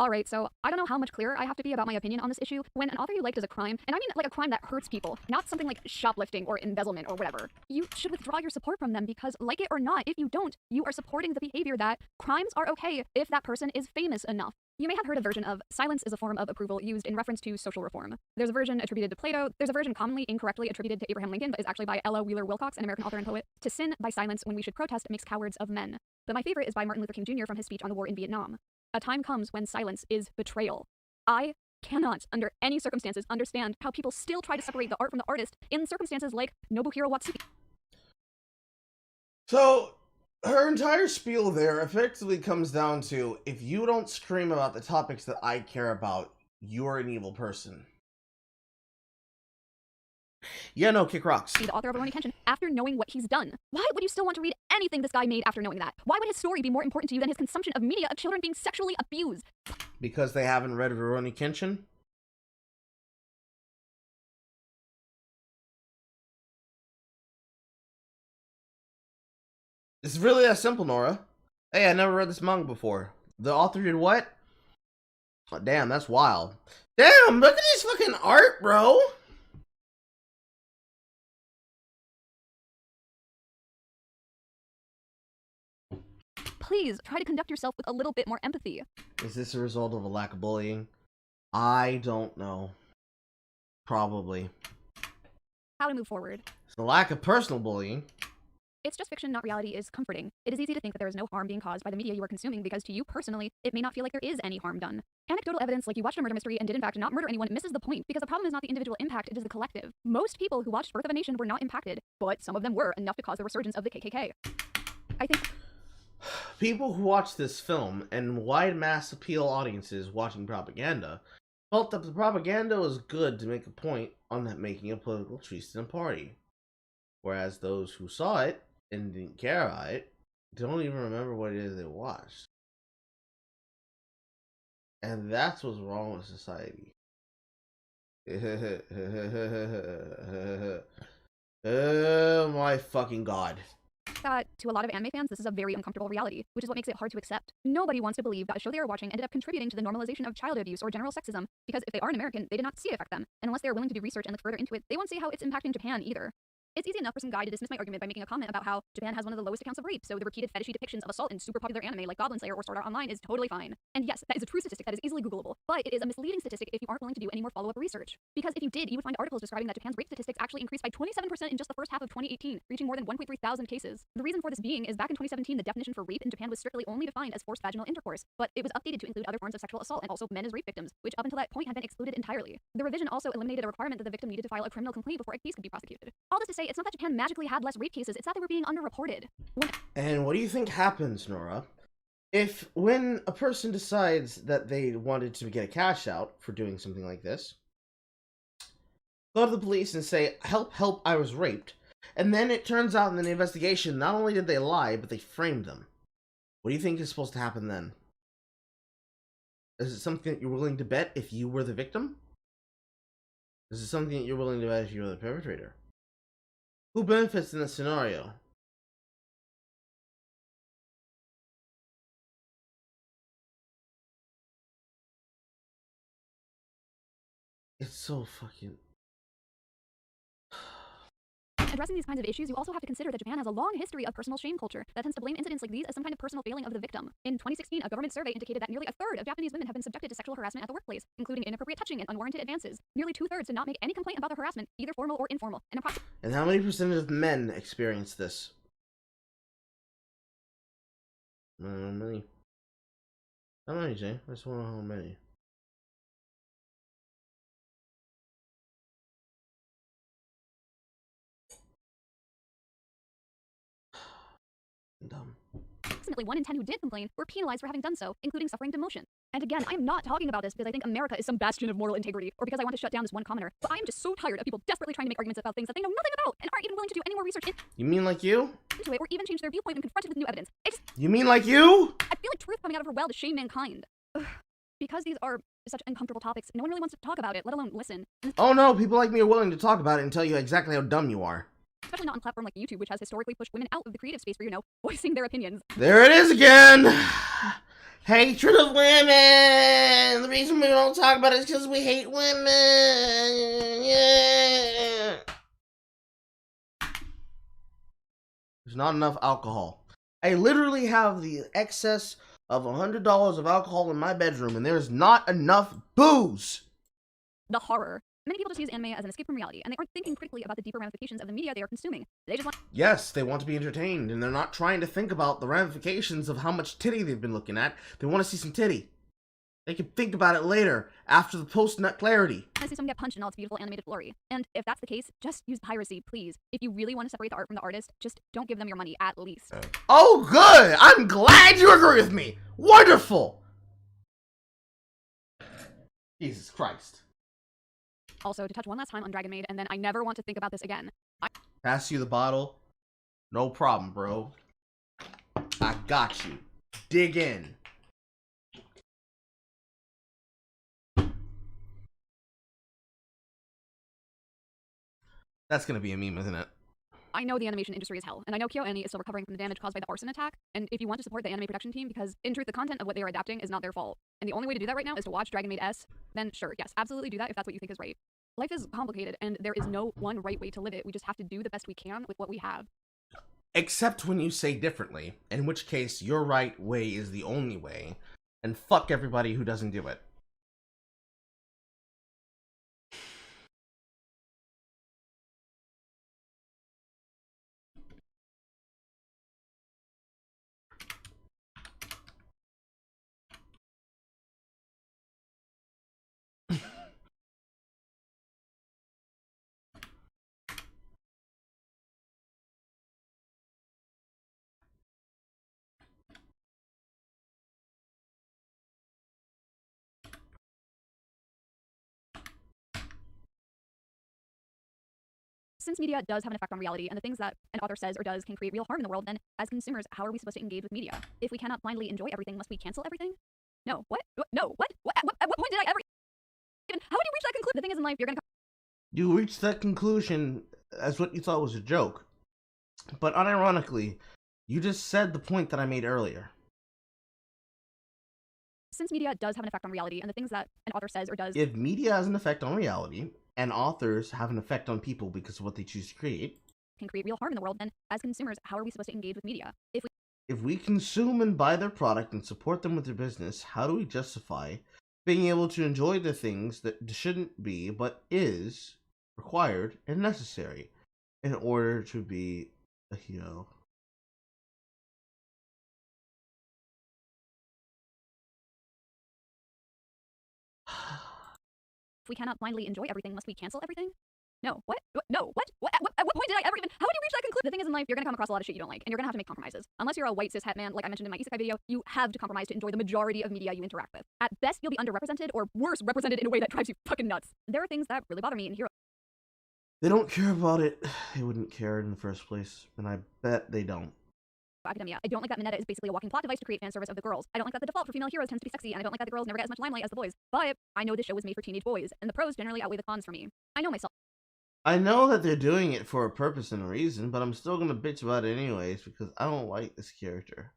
S2: Alright, so I don't know how much clearer I have to be about my opinion on this issue. When an author you like does a crime, and I mean like a crime that hurts people, not something like shoplifting or embezzlement or whatever, you should withdraw your support from them because, like it or not, if you don't, you are supporting the behavior that crimes are okay if that person is famous enough. You may have heard a version of silence is a form of approval used in reference to social reform. There's a version attributed to Plato. There's a version commonly incorrectly attributed to Abraham Lincoln, but is actually by Ella Wheeler Wilcox, an American author and poet. To sin by silence when we should protest makes cowards of men. But my favorite is by Martin Luther King Jr. from his speech on the war in Vietnam. A time comes when silence is betrayal. I cannot, under any circumstances, understand how people still try to separate the art from the artist in circumstances like Nobuhiro Watsuki.
S1: So, Her entire spiel there effectively comes down to, if you don't scream about the topics that I care about, you're an evil person. Yeah, no, kick rocks.
S2: Be the author of Rurouni Kenshin after knowing what he's done. Why would you still want to read anything this guy made after knowing that? Why would his story be more important to you than his consumption of media of children being sexually abused?
S1: Because they haven't read Rurouni Kenshin? It's really that simple, Nora. Hey, I never read this manga before. The author did what? Oh, damn, that's wild. Damn, look at this fucking art, bro.
S2: Please try to conduct yourself with a little bit more empathy.
S1: Is this a result of a lack of bullying? I don't know. Probably.
S2: How to move forward.
S1: It's the lack of personal bullying.
S2: It's just fiction, not reality, is comforting. It is easy to think that there is no harm being caused by the media you are consuming because to you personally, it may not feel like there is any harm done. Anecdotal evidence like you watched a murder mystery and did in fact not murder anyone misses the point because the problem is not the individual impact, it is the collective. Most people who watched Birth of a Nation were not impacted, but some of them were, enough to cause the resurgence of the KKK. I think
S1: People who watched this film and wide mass appeal audiences watching propaganda felt that the propaganda was good to make a point on that making a political treason party. Whereas those who saw it and didn't care about it don't even remember what it is they watched. And that's what's wrong with society. Oh my fucking god.
S2: that to a lot of anime fans, this is a very uncomfortable reality, which is what makes it hard to accept. Nobody wants to believe that a show they are watching ended up contributing to the normalization of child abuse or general sexism, because if they are an American, they did not see it affect them, and unless they are willing to do research and look further into it, they won't see how it's impacting Japan either. It's easy enough for some guy to dismiss my argument by making a comment about how Japan has one of the lowest accounts of rape, so the repeated fetishy depictions of assault in super popular anime like Goblin Slayer or Sword Art Online is totally fine. And yes, that is a true statistic that is easily Googleable, but it is a misleading statistic if you aren't willing to do any more follow-up research. Because if you did, you would find articles describing that Japan's rape statistics actually increased by 27% in just the first half of 2018, reaching more than 1.3 thousand cases. The reason for this being is back in 2017, the definition for rape in Japan was strictly only defined as forced vaginal intercourse, but it was updated to include other forms of sexual assault and also men as rape victims, which up until that point had been excluded entirely. The revision also eliminated a requirement that the victim needed to file a criminal complaint before a case could be prosecuted. All this to say, it's not that Japan magically had less rape cases, it's that they were being underreported.
S1: And what do you think happens, Nora, if when a person decides that they wanted to get a cash out for doing something like this, go to the police and say, help, help, I was raped, and then it turns out in the investigation, not only did they lie, but they framed them. What do you think is supposed to happen then? Is it something that you're willing to bet if you were the victim? Is it something that you're willing to bet if you were the perpetrator? Who benefits in this scenario? It's so fucking...
S2: Addressing these kinds of issues, you also have to consider that Japan has a long history of personal shame culture that tends to blame incidents like these as some kind of personal failing of the victim. In 2016, a government survey indicated that nearly a third of Japanese women have been subjected to sexual harassment at the workplace, including inappropriate touching and unwarranted advances. Nearly 2/3 did not make any complaint about the harassment, either formal or informal.
S1: And how many percentage of men experience this? Many. How many, Jay? I just want to know how many. Dumb.
S2: Approximately 1 in 10 who did complain were penalized for having done so, including suffering demotion. And again, I am not talking about this because I think America is some bastion of moral integrity, or because I want to shut down this one commenter, but I am just so tired of people desperately trying to make arguments about things that they know nothing about and aren't even willing to do any more research
S1: You mean like you?
S2: into it, or even change their viewpoint when confronted with new evidence.
S1: You mean like you?
S2: I feel like truth coming out of her well to shame mankind. Ugh. Because these are such uncomfortable topics, no one really wants to talk about it, let alone listen.
S1: Oh no, people like me are willing to talk about it and tell you exactly how dumb you are.
S2: Especially not on a platform like YouTube, which has historically pushed women out of the creative space for, voicing their opinions.
S1: There it is again! Hatred of women! The reason we don't talk about it is because we hate women! Yeah! There's not enough alcohol. I literally have the excess of $100 of alcohol in my bedroom, and there's not enough booze!
S2: The horror. Many people just use anime as an escape from reality, and they aren't thinking critically about the deeper ramifications of the media they are consuming. They just want...
S1: Yes, they want to be entertained, and they're not trying to think about the ramifications of how much titty they've been looking at. They want to see some titty. They can think about it later, after the post-nut clarity.
S2: I see someone get punched in all its beautiful animated glory. And if that's the case, just use piracy, please. If you really want to separate the art from the artist, just don't give them your money, at least.
S1: Oh, good! I'm glad you agree with me! Wonderful! Jesus Christ.
S2: Also, to touch one last time on Dragon Maid, and then I never want to think about this again.
S1: Pass you the bottle? No problem, bro. I got you. Dig in. That's gonna be a meme, isn't it?
S2: I know the animation industry is hell, and I know KyoAni is still recovering from the damage caused by the arson attack, and if you want to support the anime production team, because in truth, the content of what they are adapting is not their fault, and the only way to do that right now is to watch Dragon Maid S, then sure, yes, absolutely do that if that's what you think is right. Life is complicated, and there is no one right way to live it. We just have to do the best we can with what we have.
S1: Except when you say differently, in which case your right way is the only way, and fuck everybody who doesn't do it.
S2: Since media does have an effect on reality, and the things that an author says or does can create real harm in the world, then as consumers, how are we supposed to engage with media? If we cannot blindly enjoy everything, must we cancel everything? No. What? No. What? At what point did I ever even? How would you reach that conclusion? The thing is, in life, you're gonna.
S1: You reached that conclusion as what you thought was a joke. But unironically, you just said the point that I made earlier.
S2: Since media does have an effect on reality, and the things that an author says or does.
S1: If media has an effect on reality, and authors have an effect on people because of what they choose to create,
S2: can create real harm in the world, then as consumers, how are we supposed to engage with media?
S1: If we consume and buy their product and support them with their business, how do we justify being able to enjoy the things that shouldn't be, but is required and necessary in order to be a hero?
S2: If we cannot blindly enjoy everything, must we cancel everything? No. What? No. What? At what point did I ever even? How would you reach that conclusion? The thing is, in life, you're gonna come across a lot of shit you don't like, and you're gonna have to make compromises. Unless you're a white cis het man, like I mentioned in my isekai video, you have to compromise to enjoy the majority of media you interact with. At best, you'll be underrepresented, or worse, represented in a way that drives you fucking nuts. There are things that really bother me in hero.
S1: They don't care about it. They wouldn't care in the first place, and I bet they don't.
S2: Academia. I don't like that Mineta is basically a walking plot device to create fan service of the girls. I don't like that the default for female heroes tends to be sexy, and I don't like that the girls never get as much limelight as the boys. But I know this show was made for teenage boys, and the pros generally outweigh the cons for me. I know myself.
S1: I know that they're doing it for a purpose and a reason, but I'm still gonna bitch about it anyways because I don't like this character.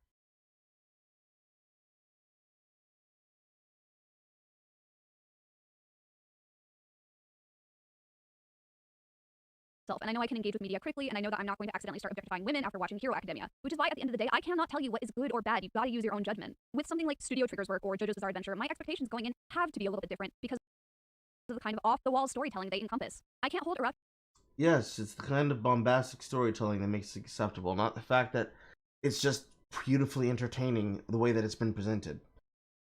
S2: And I know I can engage with media quickly, and I know that I'm not going to accidentally start objectifying women after watching Hero Academia, which is why at the end of the day, I cannot tell you what is good or bad. You've got to use your own judgment. With something like Studio Trigger's work or JoJo's Bizarre Adventure, my expectations going in have to be a little bit different because of the kind of off-the-wall storytelling they encompass. I can't hold a
S1: Yes, it's the kind of bombastic storytelling that makes it acceptable, not the fact that it's just beautifully entertaining the way that it's been presented.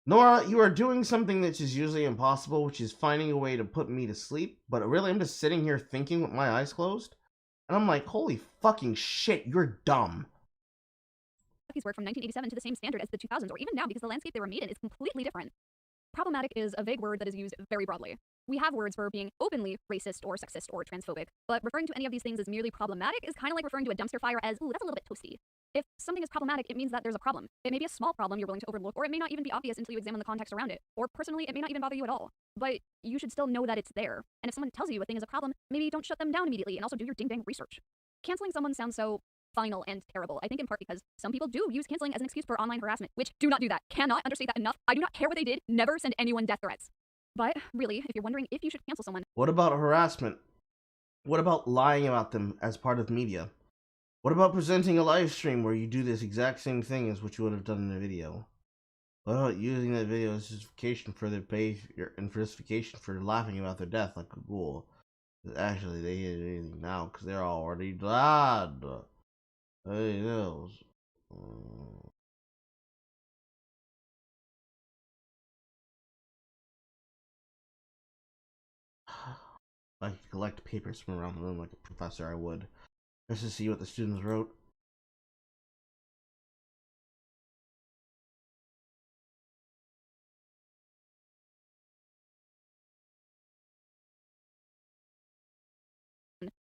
S1: Nora, you are doing something that is usually impossible, which is finding a way to put me to sleep, but really I'm just sitting here thinking with my eyes closed. And I'm like, holy fucking shit, you're dumb.
S2: His work from 1987 to the same standard as the 2000s, or even now, because the landscape they were made in is completely different. Problematic is a vague word that is used very broadly. We have words for being openly racist or sexist or transphobic, but referring to any of these things as merely problematic is kind of like referring to a dumpster fire as, ooh, that's a little bit toasty. If something is problematic, it means that there's a problem. It may be a small problem you're willing to overlook, or it may not even be obvious until you examine the context around it. Or personally, it may not even bother you at all. But you should still know that it's there. And if someone tells you a thing is a problem, maybe don't shut them down immediately, and also do your ding-dang research. Canceling someone sounds so final and terrible. I think in part because some people do use canceling as an excuse for online harassment, which do not do that. Cannot understate that enough. I do not care what they did. Never send anyone death threats. But really, if you're wondering if you should cancel someone.
S1: What about harassment? What about lying about them as part of media? What about presenting a live stream where you do this exact same thing as what you would have done in a video? What about using that video as justification for their behavior and for justification for laughing about their death like a ghoul? Actually, they didn't do anything now because they're already dead. Hey, knows. I could collect papers from around the room like a professor, I would. Just to see what the students wrote.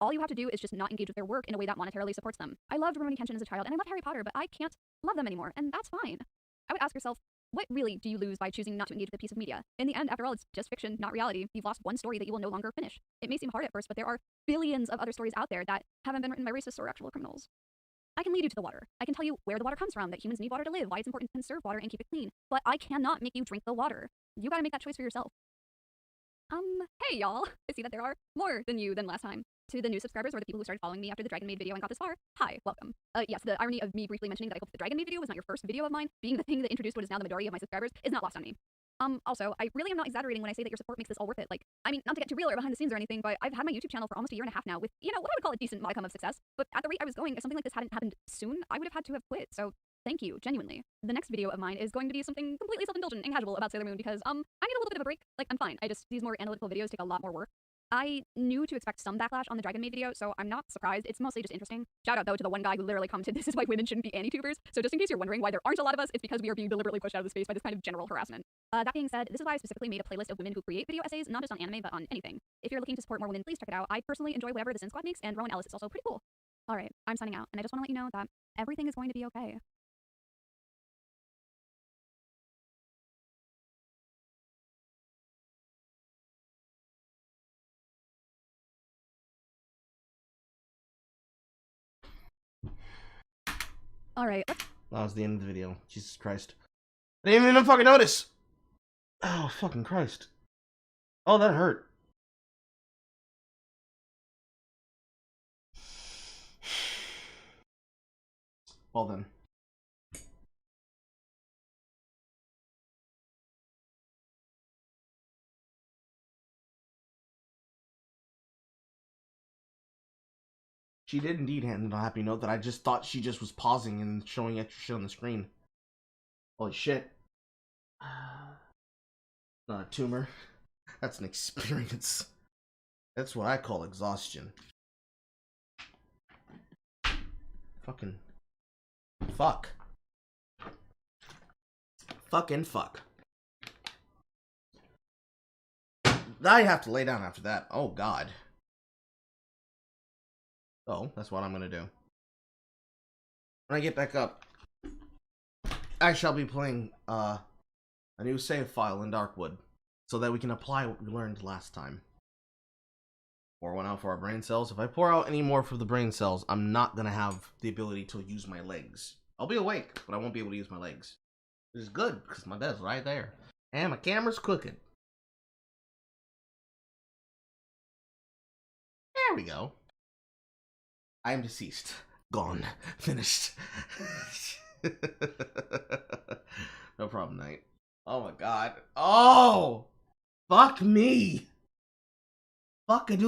S2: All you have to do is just not engage with their work in a way that monetarily supports them. I loved Rurouni Kenshin as a child, and I love Harry Potter, but I can't love them anymore, and that's fine. I would ask yourself, what really do you lose by choosing not to engage with a piece of media? In the end, after all, it's just fiction, not reality. You've lost one story that you will no longer finish. It may seem hard at first, but there are billions of other stories out there that haven't been written by racists or actual criminals. I can lead you to the water. I can tell you where the water comes from, that humans need water to live, why it's important to conserve water and keep it clean. But I cannot make you drink the water. You gotta make that choice for yourself. Hey y'all. I see that there are more than you than last time. To the new subscribers or the people who started following me after the Dragon Maid video and got this far, hi, welcome. Yes, the irony of me briefly mentioning that I hope the Dragon Maid video was not your first video of mine, being the thing that introduced what is now the majority of my subscribers, is not lost on me. Also, I really am not exaggerating when I say that your support makes this all worth it. Like, I mean, not to get too real or behind the scenes or anything, but I've had my YouTube channel for almost a year and a half now with, you know, what I would call a decent modicum of success. But at the rate I was going, if something like this hadn't happened soon, I would have had to have quit. So thank you, genuinely. The next video of mine is going to be something completely self-indulgent and casual about Sailor Moon because, I need a little bit of a break. Like, I'm fine. These more analytical videos take a lot more work. I knew to expect some backlash on the Dragon Maid video, so I'm not surprised. It's mostly just interesting. Shout out, though, to the one guy who literally commented, this is why women shouldn't be anti-tubers. So just in case you're wondering why there aren't a lot of us, it's because we are being deliberately pushed out of the space by this kind of general harassment. That being said, this is why I specifically made a playlist of women who create video essays, not just on anime, but on anything. If you're looking to support more women, please check it out. I personally enjoy whatever the Sin Squad makes, and Rowan Ellis is also pretty cool. Alright, I'm signing out, and I just want to let you know that everything is going to be okay. Alright,
S1: That was the end of the video. Jesus Christ. I didn't even fucking notice! Oh, fucking Christ. Oh, that hurt. Well then. She did indeed hand a happy note that I just thought she just was pausing and showing extra shit on the screen. Holy shit. Not a tumor. That's an experience. That's what I call exhaustion. Fucking. Fuck. Fucking fuck. I have to lay down after that. Oh god. Oh, that's what I'm gonna do. When I get back up, I shall be playing a new save file in Darkwood, so that we can apply what we learned last time. Pour one out for our brain cells. If I pour out any more for the brain cells, I'm not gonna have the ability to use my legs. I'll be awake, but I won't be able to use my legs. Which is good, because my bed's right there. And my camera's cooking. There we go. I am deceased. Gone. Finished. No problem, Knight. Oh my god. Oh! Fuck me! Fuck, I do